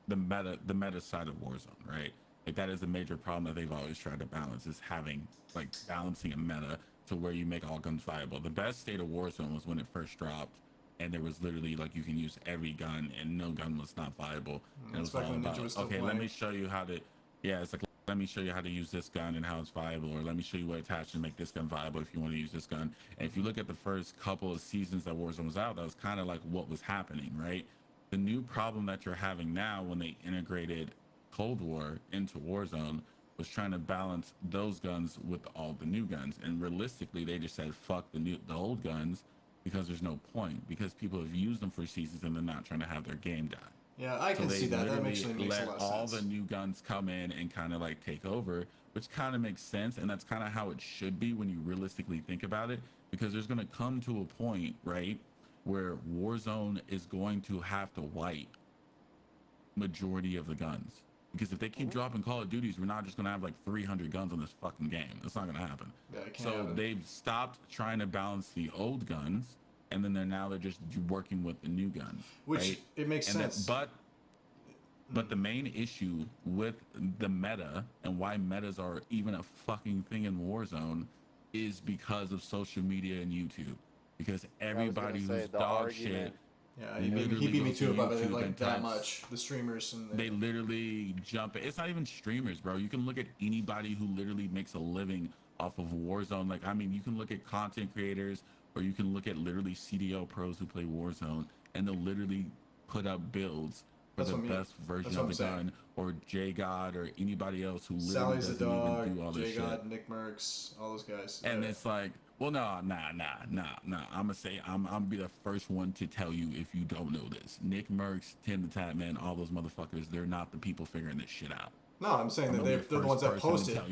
the meta side of Warzone, right? Like that is a major problem that they've always tried to balance, is having like balancing a meta to where you make all guns viable. The best state of Warzone was when it first dropped, and there was literally like you can use every gun and no gun was not viable. And it was all about, okay, let me show you how to. Yeah, it's like, let me show you how to use this gun and how it's viable, or let me show you what attachments make this gun viable if you want to use this gun. And if you look at the first couple of seasons that Warzone was out, that was kind of like what was happening, right? The new problem that you're having now when they integrated Cold War into Warzone was trying to balance those guns with all the new guns. And realistically, they just said, fuck the old guns, because there's no point, because people have used them for seasons and they're not trying to have their game die. Yeah, I can see that. That actually makes a lot of sense. All the new guns come in and kind of like take over, which kind of makes sense, and that's kind of how it should be when you realistically think about it, because there's going to come to a point, right, where Warzone is going to have to wipe majority of the guns. Because if they keep dropping Call of Duties, we're not just going to have like 300 guns on this fucking game. That's not going to happen. Yeah, it can't so happen. They've stopped trying to balance the old guns, and then they're just working with the new guns. Which, right? it makes sense. But the main issue with the meta and why metas are even a fucking thing in Warzone is because of social media and YouTube. Because everybody who's dog shit. Yeah, he beat me to it, but like that much. The streamers and they literally jump. It's not even streamers, bro. You can look at anybody who literally makes a living off of Warzone. Like, I mean, you can look at content creators, or you can look at literally CDL pros who play Warzone, and they'll literally put up builds for the best version of the gun, or J-God, or anybody else who literally doesn't even do all this shit. J-God, Nick Merckx, all those guys. And it's like, well, nah. I'm gonna be the first one to tell you if you don't know this. Nick Merckx, Tim the Tap Man, all those motherfuckers, they're not the people figuring this shit out. No, I'm saying that they're the ones that posted. I'm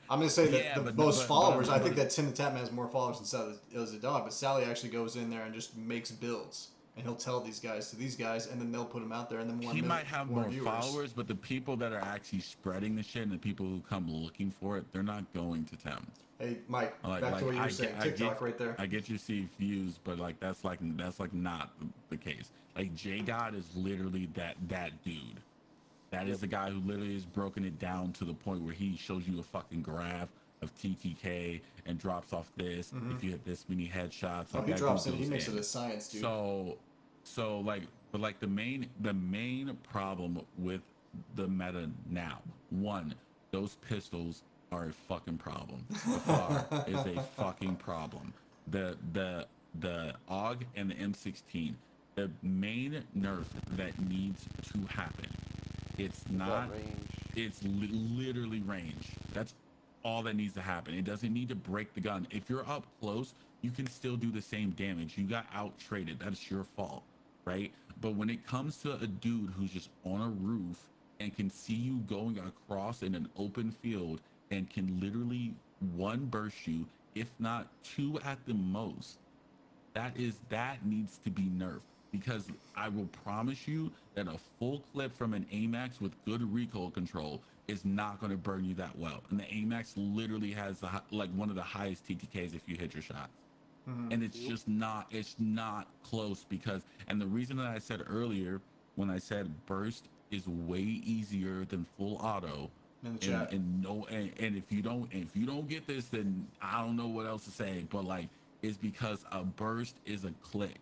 going to say that the most followers, I think that Tim the Tap Man has more followers than Sally is a dog, but Sally actually goes in there and just makes builds. And he'll tell these guys to these guys, and then they'll put them out there, and then he might have more followers, but the people that are actually spreading the shit and the people who come looking for it, they're not going to Tim. Hey, Mike, back to what you were saying. TikTok right there. I get you see views, but like that's not the case. Like J-God is literally that dude. That is the guy who literally has broken it down to the point where he shows you a fucking graph of TTK and drops off this. If you hit this many headshots, he drops it. He makes it a science, dude. So like, but like the main problem with the meta now, one, those pistols are a fucking problem. The FAR is a fucking problem. The AUG and the M16, the main nerf that needs to happen. It's not. It's literally range. That's all that needs to happen. It doesn't need to break the gun. If you're up close, you can still do the same damage. You got out traded. That's your fault, right? But when it comes to a dude who's just on a roof and can see you going across in an open field and can literally one burst you, if not two at the most, that needs to be nerfed. Because I will promise you that a full clip from an AMAX with good recoil control is not going to burn you that well. And the AMAX literally has one of the highest TTKs if you hit your shots. And it's just not, it's not close and the reason that I said earlier, when I said burst is way easier than full auto, and if you don't get this, then I don't know what else to say, but like, it's because a burst is a click.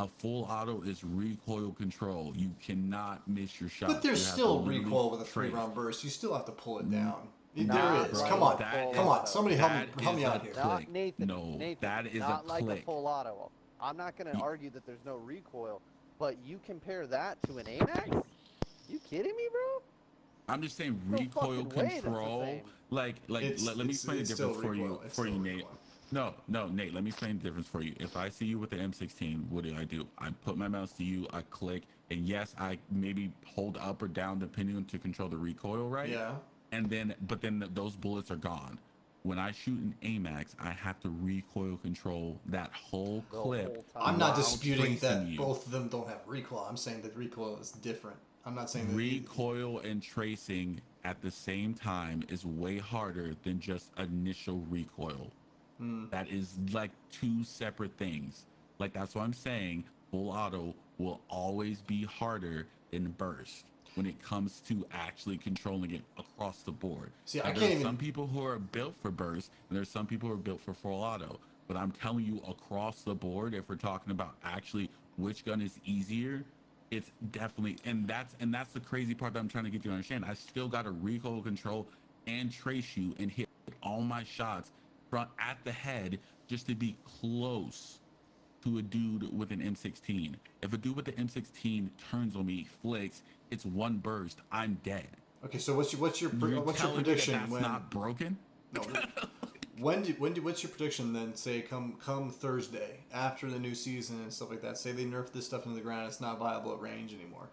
A full auto is recoil control. You cannot miss your shot. But there's still recoil with a 3-round burst. You still have to pull it down. There is. Bro, come on. Somebody help me out here. Not Nathan. No, Nathan, that is not a like click. a full auto. I'm not going to argue that there's no recoil, but you compare that to an AMAX? You kidding me, bro? I'm just saying recoil control. Let me explain the difference for you, Nate. No, Nate, let me explain the difference for you. If I see you with the M16, what do? I put my mouse to you, I click, and yes, I maybe hold up or down depending on to control the recoil, right? Yeah. And then, but then those bullets are gone. When I shoot an AMAX, I have to recoil control that whole The clip whole time. I'm not while disputing tracing that you. both of them don't have recoil. I'm saying that recoil is different. I'm not saying that Recoil and tracing at the same time is way harder than just initial recoil. That is like two separate things. Like that's what I'm saying. Full auto will always be harder than burst when it comes to actually controlling it across the board. See, I Now, can't there's even. some people who are built for burst, and there's some people who are built for full auto. But I'm telling you, across the board, if we're talking about actually which gun is easier, it's definitely, and that's the crazy part that I'm trying to get you to understand. I still got to recoil control and trace you and hit all my shots front at the head just to be close to a dude with an M16. If a dude with the M16 turns on me, flicks, it's one burst, I'm dead. Okay, so what's your You're what's your telling me that prediction that's when? not broken? No. What's your prediction then? Say come Thursday after the new season and stuff like that. Say they nerf this stuff into the ground. It's not viable at range anymore.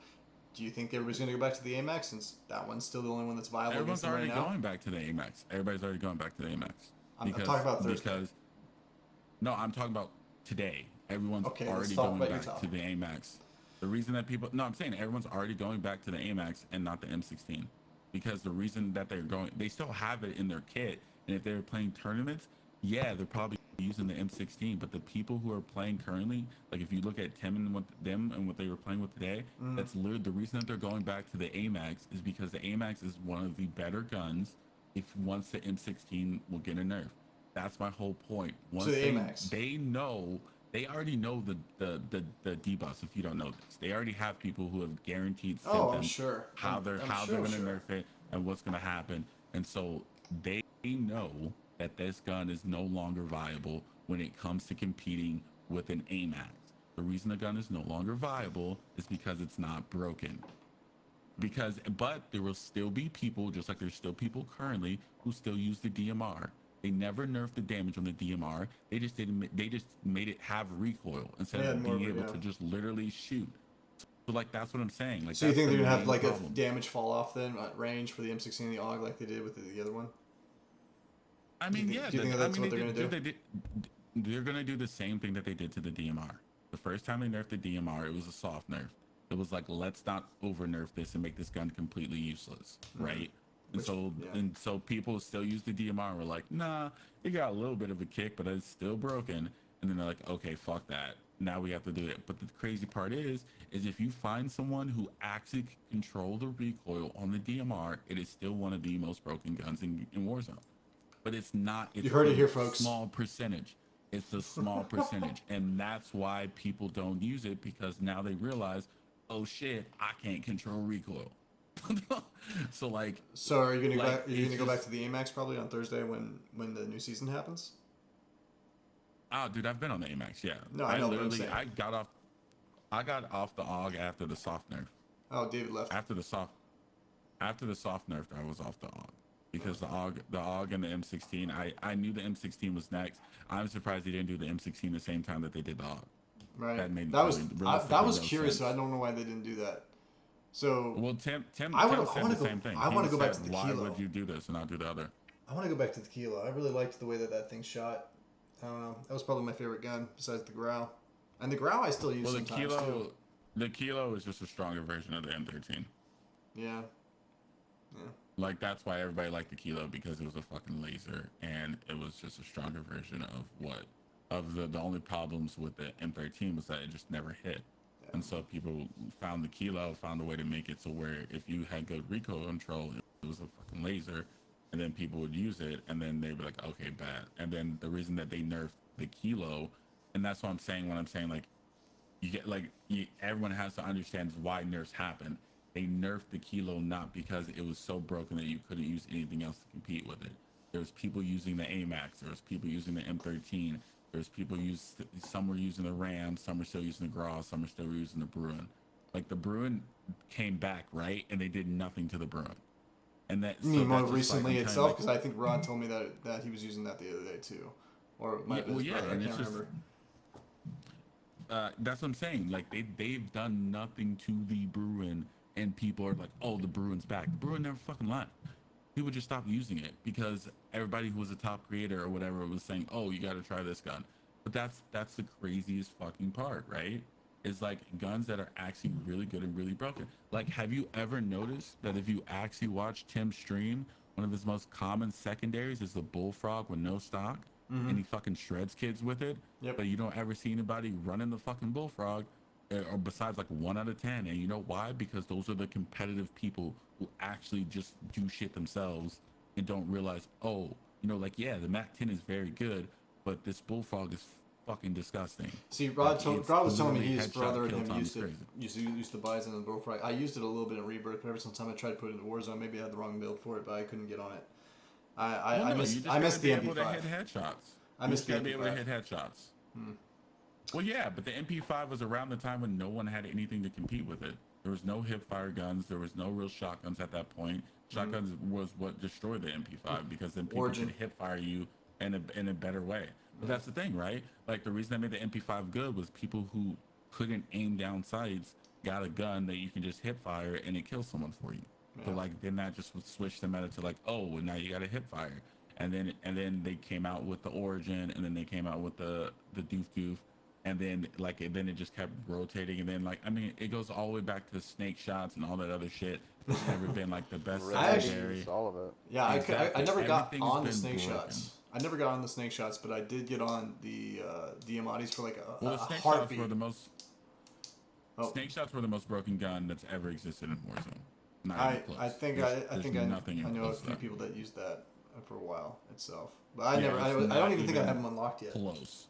Do you think everybody's going to go back to the AMAX since that one's still the only one that's viable Everyone's against them already right now? going back to the AMAX. Everybody's already going back to the AMAX. I'm talking about Thursday. No, I'm talking about today. Everyone's Okay, let's already talk going about your back to topic. the AMAX. The reason that people, no, I'm saying everyone's already going back to the AMAX and not the M16, because the reason that they're going, they still have it in their kit, and if they're playing tournaments, yeah, they're probably using the M16. But the people who are playing currently, like if you look at Tim and what they were playing with today, that's literally the reason that they're going back to the AMAX is because the AMAX is one of the better guns. If once the M16 will get a nerf, that's my whole point. Once So the AMAX. they know, they already know the debuffs. If you don't know this, they already have people who have guaranteed sent Oh, I'm them sure. how I'm they're sure, going to sure. nerf it and what's going to happen, and so they know that this gun is no longer viable when it comes to competing with an AMAX. The reason the gun is no longer viable is because it's not broken. But there will still be people, just like there's still people currently who still use the DMR. They never nerfed the damage on the DMR. They just didn't. They just made it have recoil instead Yeah, of more being of it, able yeah. to just literally shoot. So like that's what I'm saying. Like So you that's think the they're gonna have main like problem. a damage fall off then at range for the M16 and the AUG like they did with the other one? I Do you mean, think- yeah. do you think that's what they're gonna do? They're gonna do the same thing that they did to the DMR. The first time they nerfed the DMR, it was a soft nerf. It was like, let's not over nerf this and make this gun completely useless, right? Which- yeah. And so people still use the DMR and were like, nah, it got a little bit of a kick, but it's still broken. And then they're like, okay, fuck that. Now we have to do it. But the crazy part is if you find someone who actually can control the recoil on the DMR, it is still one of the most broken guns in Warzone. But it's not. It's You heard it a here, folks. Small percentage. It's a small percentage, and that's why people don't use it, because now they realize, oh shit, I can't control recoil. So like, So are you gonna Like, go it's back just- to the AMAX probably on Thursday when the new season happens? oh dude, I've been on the AMAX. Yeah, No, I know what I'm saying. I got off the AUG after the soft nerf. Oh, David left. After the soft nerf, I was off the AUG. Because the AUG and the M16, I knew the M16 was next. I'm surprised they didn't do the M16 the same time that they did the AUG. Right. That made That was realistically that was no curious. So sense. I don't know why they didn't do that. So Well, Tim I said wanna the go- same thing. I He wanna go back said, to the why kilo. would you do this and not do the other? I want to go back to the Kilo. I really liked the way that thing shot. I don't know. That was probably my favorite gun besides the Grau. And the Grau I still use Well, the sometimes too. Kilo is just a stronger version of the M13. Yeah. Yeah. Like that's why everybody liked the Kilo, because it was a fucking laser and it was just a stronger version of the only problems with the M13 was that it just never hit. Yeah. And so people found the Kilo, found a way to make it so where if you had good recoil control, it was a fucking laser, and then people would use it, and then they'd be like, okay, bad. And then the reason that they nerfed the Kilo, and that's what I'm saying when I'm saying like, you get like everyone has to understand why nerfs happen. They nerfed the Kilo not because it was so broken that you couldn't use anything else to compete with it. There's people using the AMAX. There's people using the M13. There's people some were using the Ram. Some are still using the Gras. Some are still using the Bruin. Like the Bruin came back, right? And they did nothing to the Bruin. And that You mean more that's just like, recently I'm telling you, itself? like, Because I think Rod told me that he was using that the other day too. or it might have been his brother. I and can't it's just remember. that's what I'm saying. Like they've done nothing to the Bruin, and people are like, oh, the Bruin's back. The Bruin never fucking left. People just stopped using it because everybody who was a top creator or whatever was saying, oh, you got to try this gun. But that's the craziest fucking part, right? Is like guns that are actually really good and really broken. Like, have you ever noticed that if you actually watch Tim stream, one of his most common secondaries is the bullfrog with no stock, and he fucking shreds kids with it. Yep. But you don't ever see anybody running the fucking bullfrog, or besides like 1 out of 10. And you know why? Because those are the competitive people who actually just do shit themselves and don't realize, oh, you know, like, yeah, the Mac 10 is very good, but this bullfrog is fucking disgusting. See, Rod Like, was telling me literally his headshot brother and kill him time used is it. crazy. Used the Bison and the Bullfrog. I used it a little bit in Rebirth, but every single time I tried to put it into Warzone, maybe I had the wrong build for it, but I couldn't get on it. I missed the able to hit MP5. headshots. I missed the You just gotta be able to MP5. hit headshots. Well, yeah, but the MP5 was around the time when no one had anything to compete with it. There was no hip fire guns. There was no real shotguns at that point. Shotguns was what destroyed the MP5 because then people Origin. could hip fire you in a better way. But that's the thing, right? Like the reason I made the MP5 good was people who couldn't aim down sights got a gun that you can just hip fire and it kills someone for you. So like then that just would switch the meta to like, oh, well, now you got to hip fire. And then they came out with the Origin, and then they came out with the Doof Doof, and then then it just kept rotating, and then I mean it goes all the way back to snake shots and all that other shit. It's never been like the best secondary. All of it. Yeah, Exactly. I never got Everything's on the been snake broken. shots. I never got on the snake shots, but I did get on the Diamatis for like a Well, the snake heartbeat. shots were the most. Oh. Snake shots were the most broken gun that's ever existed in Warzone. Not even close. I think There's nothing I even know a close to few that. people that used that for a while itself, but I Yeah, never. it's I not don't even think I even have them unlocked yet. Close.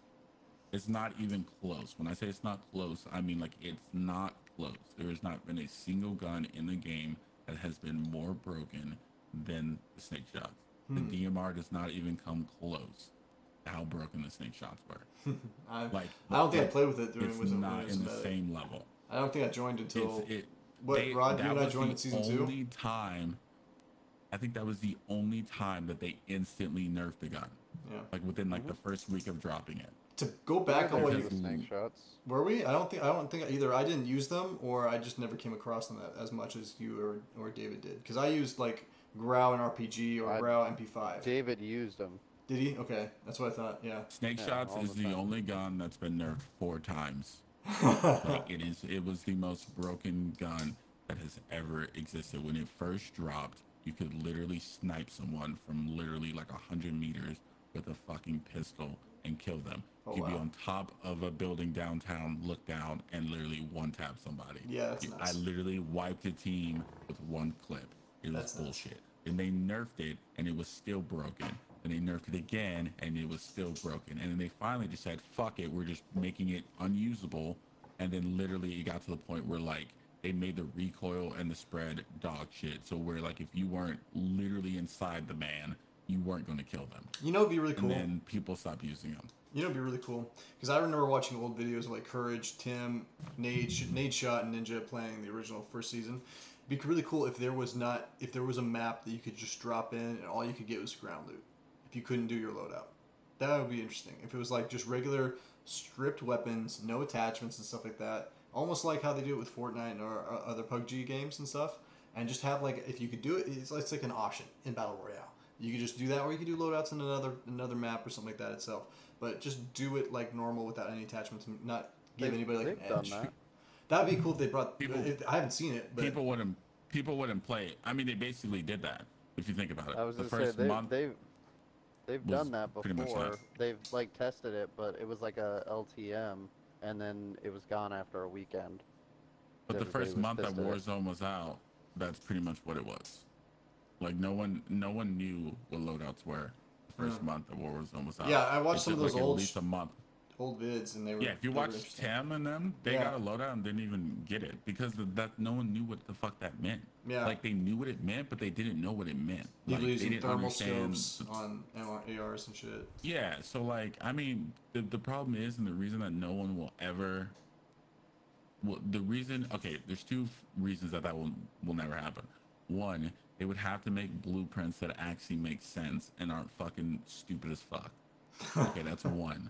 It's not even close. When I say it's not close, I mean like it's not close. There has not been a single gun in the game that has been more broken than the snake shots. The DMR does not even come close to how broken the snake shots were. I don't think I played with it during It's when it not was in the meta. same level. I don't think I joined until Rod, Rod, you that and I was joined the in season only 2. time. I think that was the only time that they instantly nerfed the gun. Yeah. Like within like the first week of dropping it. To go back on what the you snake shots. were we? I don't think either I didn't use them or I just never came across them as much as you or David did. Because I used like Grau and RPG or Grau MP5. David used them. Did he? Okay, that's what I thought. Yeah. Snake Yeah, shots all is the the time. only gun that's been nerfed 4 times. Like it was the most broken gun that has ever existed. When it first dropped, you could literally snipe someone from literally like 100 meters with a fucking pistol and kill them. Oh, You'd be wow. on top of a building downtown, look down, and literally one tap somebody. Yeah, that's I nuts. literally wiped a team with one clip. It was That's nuts. bullshit. And they nerfed it, and it was still broken. And they nerfed it again, and it was still broken. And then they finally just said, fuck it, we're just making it unusable. And then literally it got to the point where like they made the recoil and the spread dog shit. So where like if you weren't literally inside the man, you weren't going to kill them. You know, it'd be really cool. And then people stopped using them. You know, it'd be really cool because I remember watching old videos of like Courage, Tim, Nade Shot, and Ninja playing the original first season. It'd be really cool if there was a map that you could just drop in and all you could get was ground loot. If you couldn't do your loadout, that would be interesting. If it was like just regular stripped weapons, no attachments and stuff like that, almost like how they do it with Fortnite or other PUBG games and stuff, and just have like if you could do it, it's like an option in Battle Royale. You could just do that, or you could do loadouts in another map or something like that itself. But just do it like normal without any attachments, and not give anybody like They've an edge. done that. That'd be cool if they brought. People- I haven't seen it, but People wouldn't play it. I mean, they basically did that. If you think about it, I was the gonna first say month. they've was done that pretty much before. that. They've like tested it, but it was like a LTM, and then it was gone after a weekend. But the Everybody first was month that pissed at it. Warzone was out, that's pretty much what it was. Like no one knew what loadouts were the first month that Warzone was out. Yeah, I watched It some of took, those like, old at least a month. old vids, and they were. Yeah, if you they were watch interesting. Tim and them, they Yeah. got a loadout and didn't even get it because that no one knew what the fuck that meant. Yeah. Like they knew what it meant, but they didn't know what it meant. People Like, they using didn't thermal understand. scopes on ARs and shit. Yeah, so like I mean, the problem is, and the reason that no one will ever. Well, the reason, okay, there's 2 reasons that will never happen. One, they would have to make blueprints that actually make sense and aren't fucking stupid as fuck. Okay, that's one.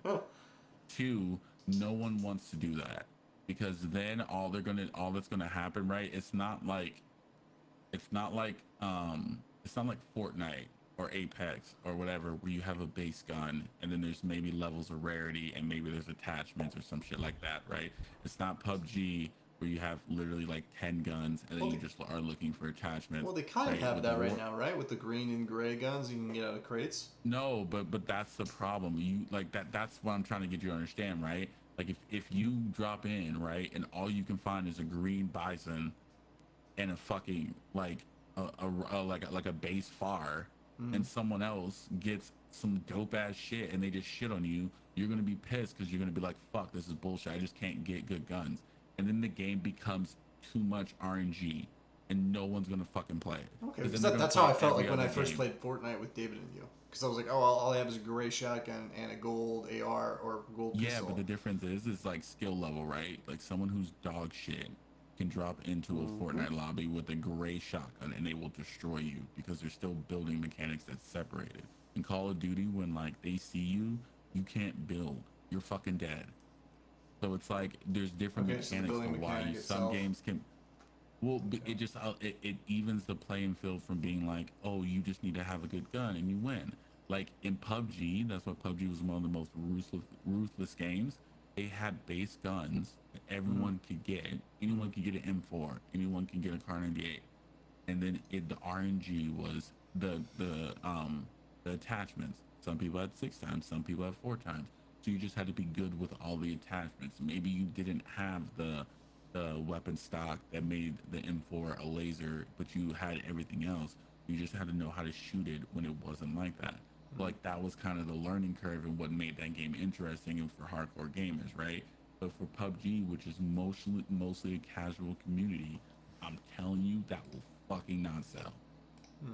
Two, no one wants to do that because then all that's gonna happen, right? It's not like Fortnite or Apex or whatever where you have a base gun and then there's maybe levels of rarity and maybe there's attachments or some shit like that, right? It's not PUBG where you have literally like 10 guns and then Well, you just are looking for attachments. well, they kind of right? have With that right now, right? With the green and gray guns you can get out of crates. No, but that's the problem. You like that's what I'm trying to get you to understand, right? Like if you drop in, right, and all you can find is a green bison and a fucking like like a base far, and someone else gets some dope ass shit and they just shit on you, you're gonna be pissed because you're gonna be like, fuck, this is bullshit. I just can't get good guns, and then the game becomes too much RNG, and no one's gonna fucking play it. Okay, 'Cause because then they're that's gonna how I play felt every like when I other first game. played Fortnite with David and you. Because I was like, oh, all I have is a gray shotgun and a gold AR or gold Yeah, pistol. but the difference is like skill level, right? Like someone who's dog shit can drop into a Fortnite lobby with a gray shotgun and they will destroy you because they're still building mechanics that's separated. In Call of Duty, when like they see you, you can't build. You're fucking dead. So it's like there's different Okay, so the mechanics building to why mechanic some itself. games can. Well, Okay. it just it evens the playing field from being like, oh, you just need to have a good gun and you win. Like in PUBG, that's why PUBG was one of the most ruthless games. They had base guns that everyone could get. Anyone could get an M4. Anyone can get a Car 98. And then the RNG was the attachments. Some people had 6 times. Some people had 4 times. So you just had to be good with all the attachments. Maybe you didn't have the weapon stock that made the M4 a laser, but you had everything else. You just had to know how to shoot it when it wasn't like that. Like that was kind of the learning curve and what made that game interesting and for hardcore gamers, right? But for PUBG, which is mostly a casual community, I'm telling you that will fucking not sell.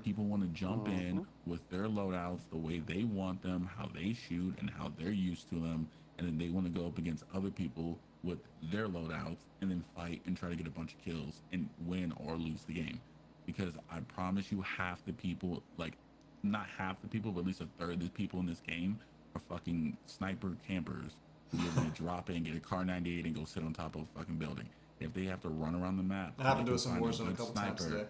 People want to jump in with their loadouts the way they want them, how they shoot, and how they're used to them, and then they want to go up against other people with their loadouts and then fight and try to get a bunch of kills and win or lose the game. Because I promise you, half the people, like not half the people, but at least a third of the people in this game are fucking sniper campers who are going to drop in, get a Car 98, and go sit on top of a fucking building. If they have to run around the map, It happened to they us in can find Warzone a good couple times today.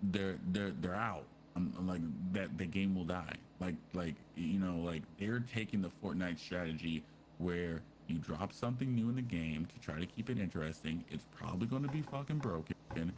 they're out. I'm like that the game will die. Like you know, like they're taking the Fortnite strategy where you drop something new in the game to try to keep it interesting. It's probably going to be fucking broken, and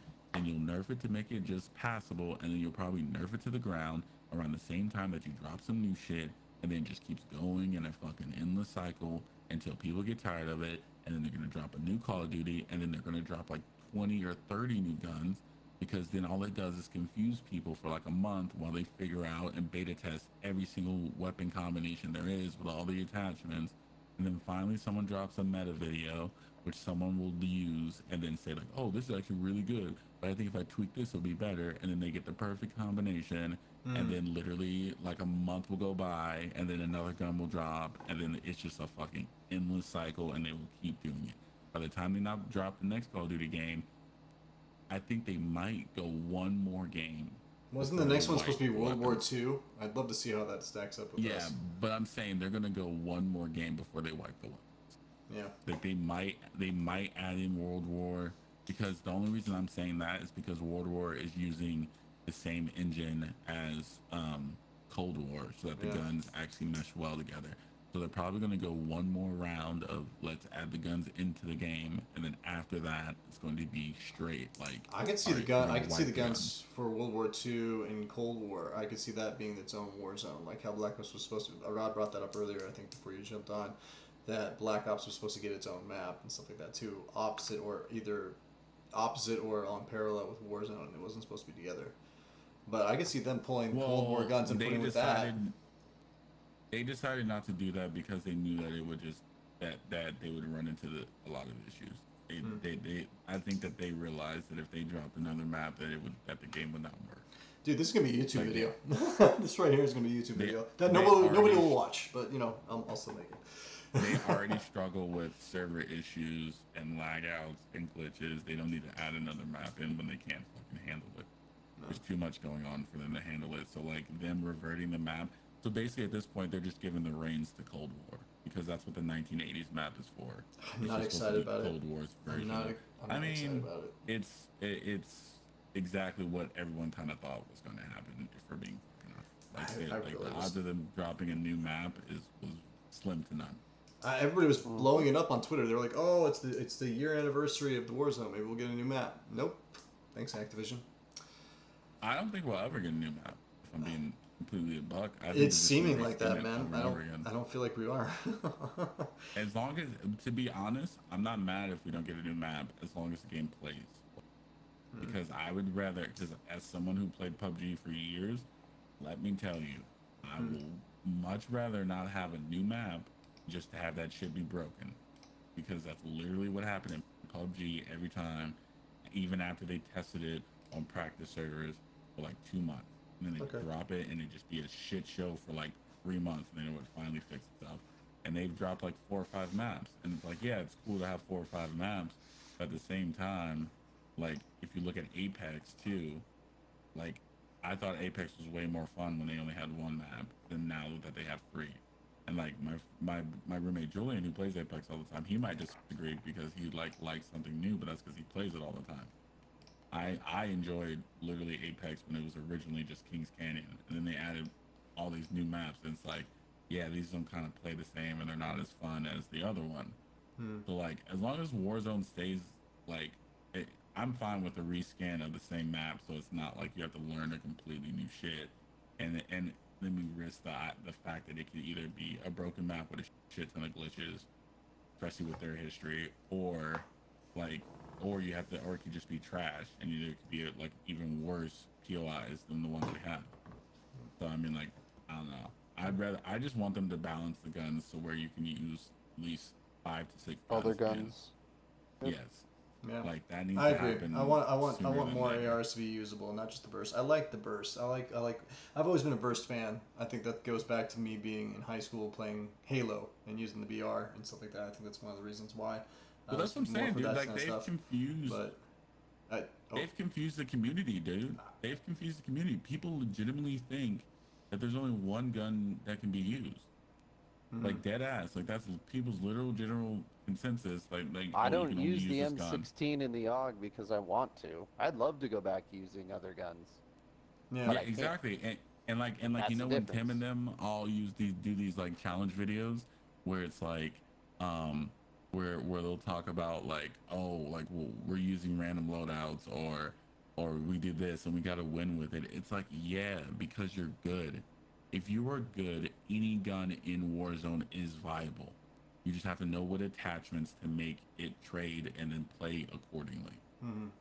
you'll nerf it to make it just passable, and then you'll probably nerf it to the ground around the same time that you drop some new shit, and then it just keeps going in a fucking endless cycle until people get tired of it, and then they're gonna drop a new Call of Duty, and then they're gonna drop like 20 or 30 new guns, because then all it does is confuse people for like a month while they figure out and beta test every single weapon combination there is with all the attachments, and then finally someone drops a meta video which someone will use and then say like, oh, this is actually really good, but I think if I tweak this it'll be better, and then they get the perfect combination, and then literally like a month will go by and then another gun will drop, and then it's just a fucking endless cycle, and they will keep doing it. By the time they not drop the next Call of Duty game, I think they might go one more game. Wasn't the before next they one supposed to be wipe World War weapons. II? I'd love to see how that stacks up with Yeah, this. but I'm saying they're gonna go one more game before they wipe the weapons. Yeah. Like they might add in World War, because the only reason I'm saying that is because World War is using the same engine as Cold War, so that the Yeah. guns actually mesh well together. So they're probably going to go one more round of let's add the guns into the game, and then after that, it's going to be straight like. I could see all the right, gun. we're I gonna could see wipe the guns for World War II and Cold War. I could see that being its own war zone, like how Black Ops was supposed to. Rod brought that up earlier, I think, before you jumped on. That Black Ops was supposed to get its own map and stuff like that too, opposite or on parallel with Warzone. It wasn't supposed to be together. But I could see them pulling Cold War Well, guns and putting with that. they decided not to do that because they knew that it would just that they would run into a lot of issues. They I think that they realized that if they dropped another map that the game would not work. Dude, this is gonna be a YouTube Like, video. This right here is gonna be a YouTube They- video that they nobody already- will watch, but you know, I'll still make it. They already struggle with server issues and lag outs and glitches. They don't need to add another map in when they can't fucking handle it. There's too much going on for them to handle it. So like them reverting the map, So basically, at this point, they're just giving the reins to Cold War because that's what the 1980s map is for. I'm It's not just supposed excited to be about Cold it. War's I'm version. not I excited mean, about it. it's exactly what everyone kind of thought was going to happen. If we're being honest, like really the was. odds of them dropping a new map was slim to none. Everybody was blowing it up on Twitter. They were like, "Oh, it's the year anniversary of the Warzone. Maybe we'll get a new map." Nope. Thanks, Activision. I don't think we'll ever get a new map. If I'm being completely a buck, I think It's they're just seeming gonna like reskin that, it man. over and over again. I don't feel like we are. As long as, to be honest, I'm not mad if we don't get a new map as long as the game plays. Because I would rather, because as someone who played PUBG for years, let me tell you, I will much rather not have a new map just to have that shit be broken. Because that's literally what happened in PUBG every time, even after they tested it on practice servers for like 2 months. And then they drop it and it just be a shit show for like 3 months, and then it would finally fix itself. And they've dropped like 4 or 5 maps, and it's like, yeah, it's cool to have 4 or 5 maps, but at the same time, like if you look at Apex too, like I thought Apex was way more fun when they only had 1 map than now that they have 3. And like my roommate Julian, who plays Apex all the time, he might disagree because he likes something new, but that's because he plays it all the time. I enjoyed literally Apex when it was originally just Kings Canyon, and then they added all these new maps, and it's like, yeah, these don't kind of play the same, and they're not as fun as the other one. So like, as long as Warzone stays like, I'm fine with the rescan of the same map, so it's not like you have to learn a completely new shit, and then we risk the fact that it could either be a broken map with a shit ton of glitches, especially with their history, or you have to, or it could just be trash, and it could be like even worse POIs than the ones we have. So I mean, like, I don't know. I just want them to balance the guns so where you can use at least 5 to 6 Other guns. guns. Yes. Yeah. Like that needs I to agree. happen. I want sooner than more later. ARs to be usable, not just the burst. I like the burst. I've always been a burst fan. I think that goes back to me being in high school playing Halo and using the BR and stuff like that. I think that's one of the reasons why. But that's what I'm saying, dude. Like they've confused. But they've confused the community, dude. They've confused the community. People legitimately think that there's only one gun that can be used. Like dead ass. Like that's people's literal general consensus. Like I you don't can only use the this gun. M16 in the AUG because I want to. I'd love to go back using other guns. yeah, I can't. Exactly. And like That's you know the when Tim difference. and them all do these like challenge videos where it's like where they'll talk about like, oh, like, well, we're using random loadouts, or we did this and we got to win with it. It's like, yeah, because you're good. If you are good, any gun in Warzone is viable. You just have to know what attachments to make it trade and then play accordingly.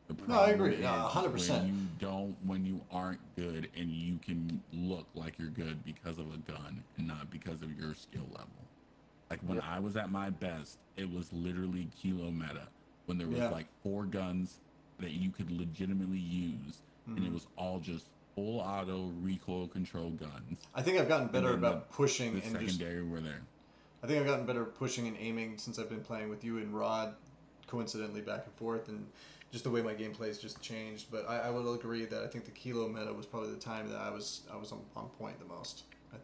The No, I problem agree. No, is 100%. when you aren't good and you can look like you're good because of a gun and not because of your skill level. Like when I was at my best, it was literally kilo meta when there was like 4 guns that you could legitimately use, and it was all just full auto recoil control guns. I think I've gotten better about pushing The and just. secondary were there. I think I've gotten better at pushing and aiming since I've been playing with you and Rod, coincidentally back and forth, and just the way my gameplay has just changed. But I would agree that I think the kilo meta was probably the time that I was on point the most. I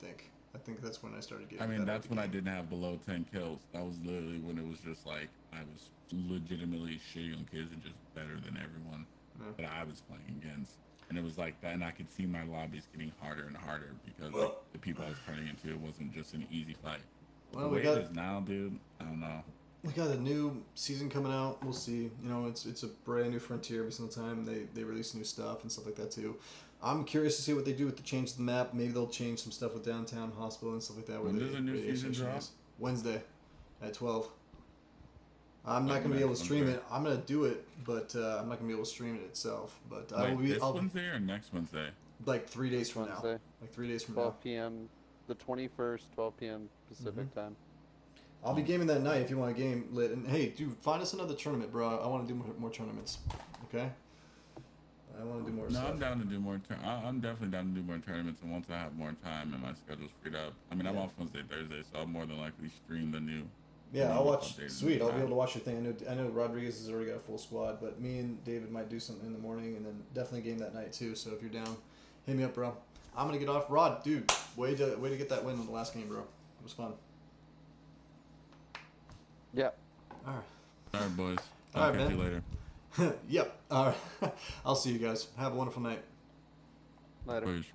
think that's when I started getting. I mean, better that's at the when I game. didn't have below 10 kills. That was literally when it was just like I was legitimately shitty on kids and just better than everyone that I was playing against. And it was like that, and I could see my lobbies getting harder and harder because like, the people I was turning into, it wasn't just an easy fight. Well, The way it is now, dude, I don't know. We got a new season coming out. We'll see. You know, it's a brand new frontier every single time they release new stuff and stuff like that too. I'm curious to see what they do with the change to the map. Maybe they'll change some stuff with downtown hospital and stuff like that. When does a new season drop? Wednesday at 12. I'm not gonna be able to stream it. I'm gonna do it, but I'm not gonna be able to stream it itself. But I will be. This Wednesday or next Wednesday? Like 3 days from now. Wednesday. Like 3 days from 12 now. p.m. The 21st, 12 p.m. Pacific time. I'll be gaming that night if you want to game lit. And hey, dude, find us another tournament, bro. I want to do more tournaments. Okay. I want to do more No, stuff. I'm down to do more. I'm definitely down to do more tournaments, and once I have more time and my schedule's freed up, I mean, I'm off Wednesday, Thursday, so I'll more than likely stream the new. Yeah, I'll watch. updated Sweet, I'll be map. able to watch your thing. I know Rodriguez has already got a full squad, but me and David might do something in the morning, and then definitely game that night too. So if you're down, hit me up, bro. I'm gonna get off. Rod, dude, way to get that win in the last game, bro. It was fun. Yeah. All right. All right, boys. All I'll right, catch man. you later. Yep. All right. I'll see you guys. Have a wonderful night. Later. Peace.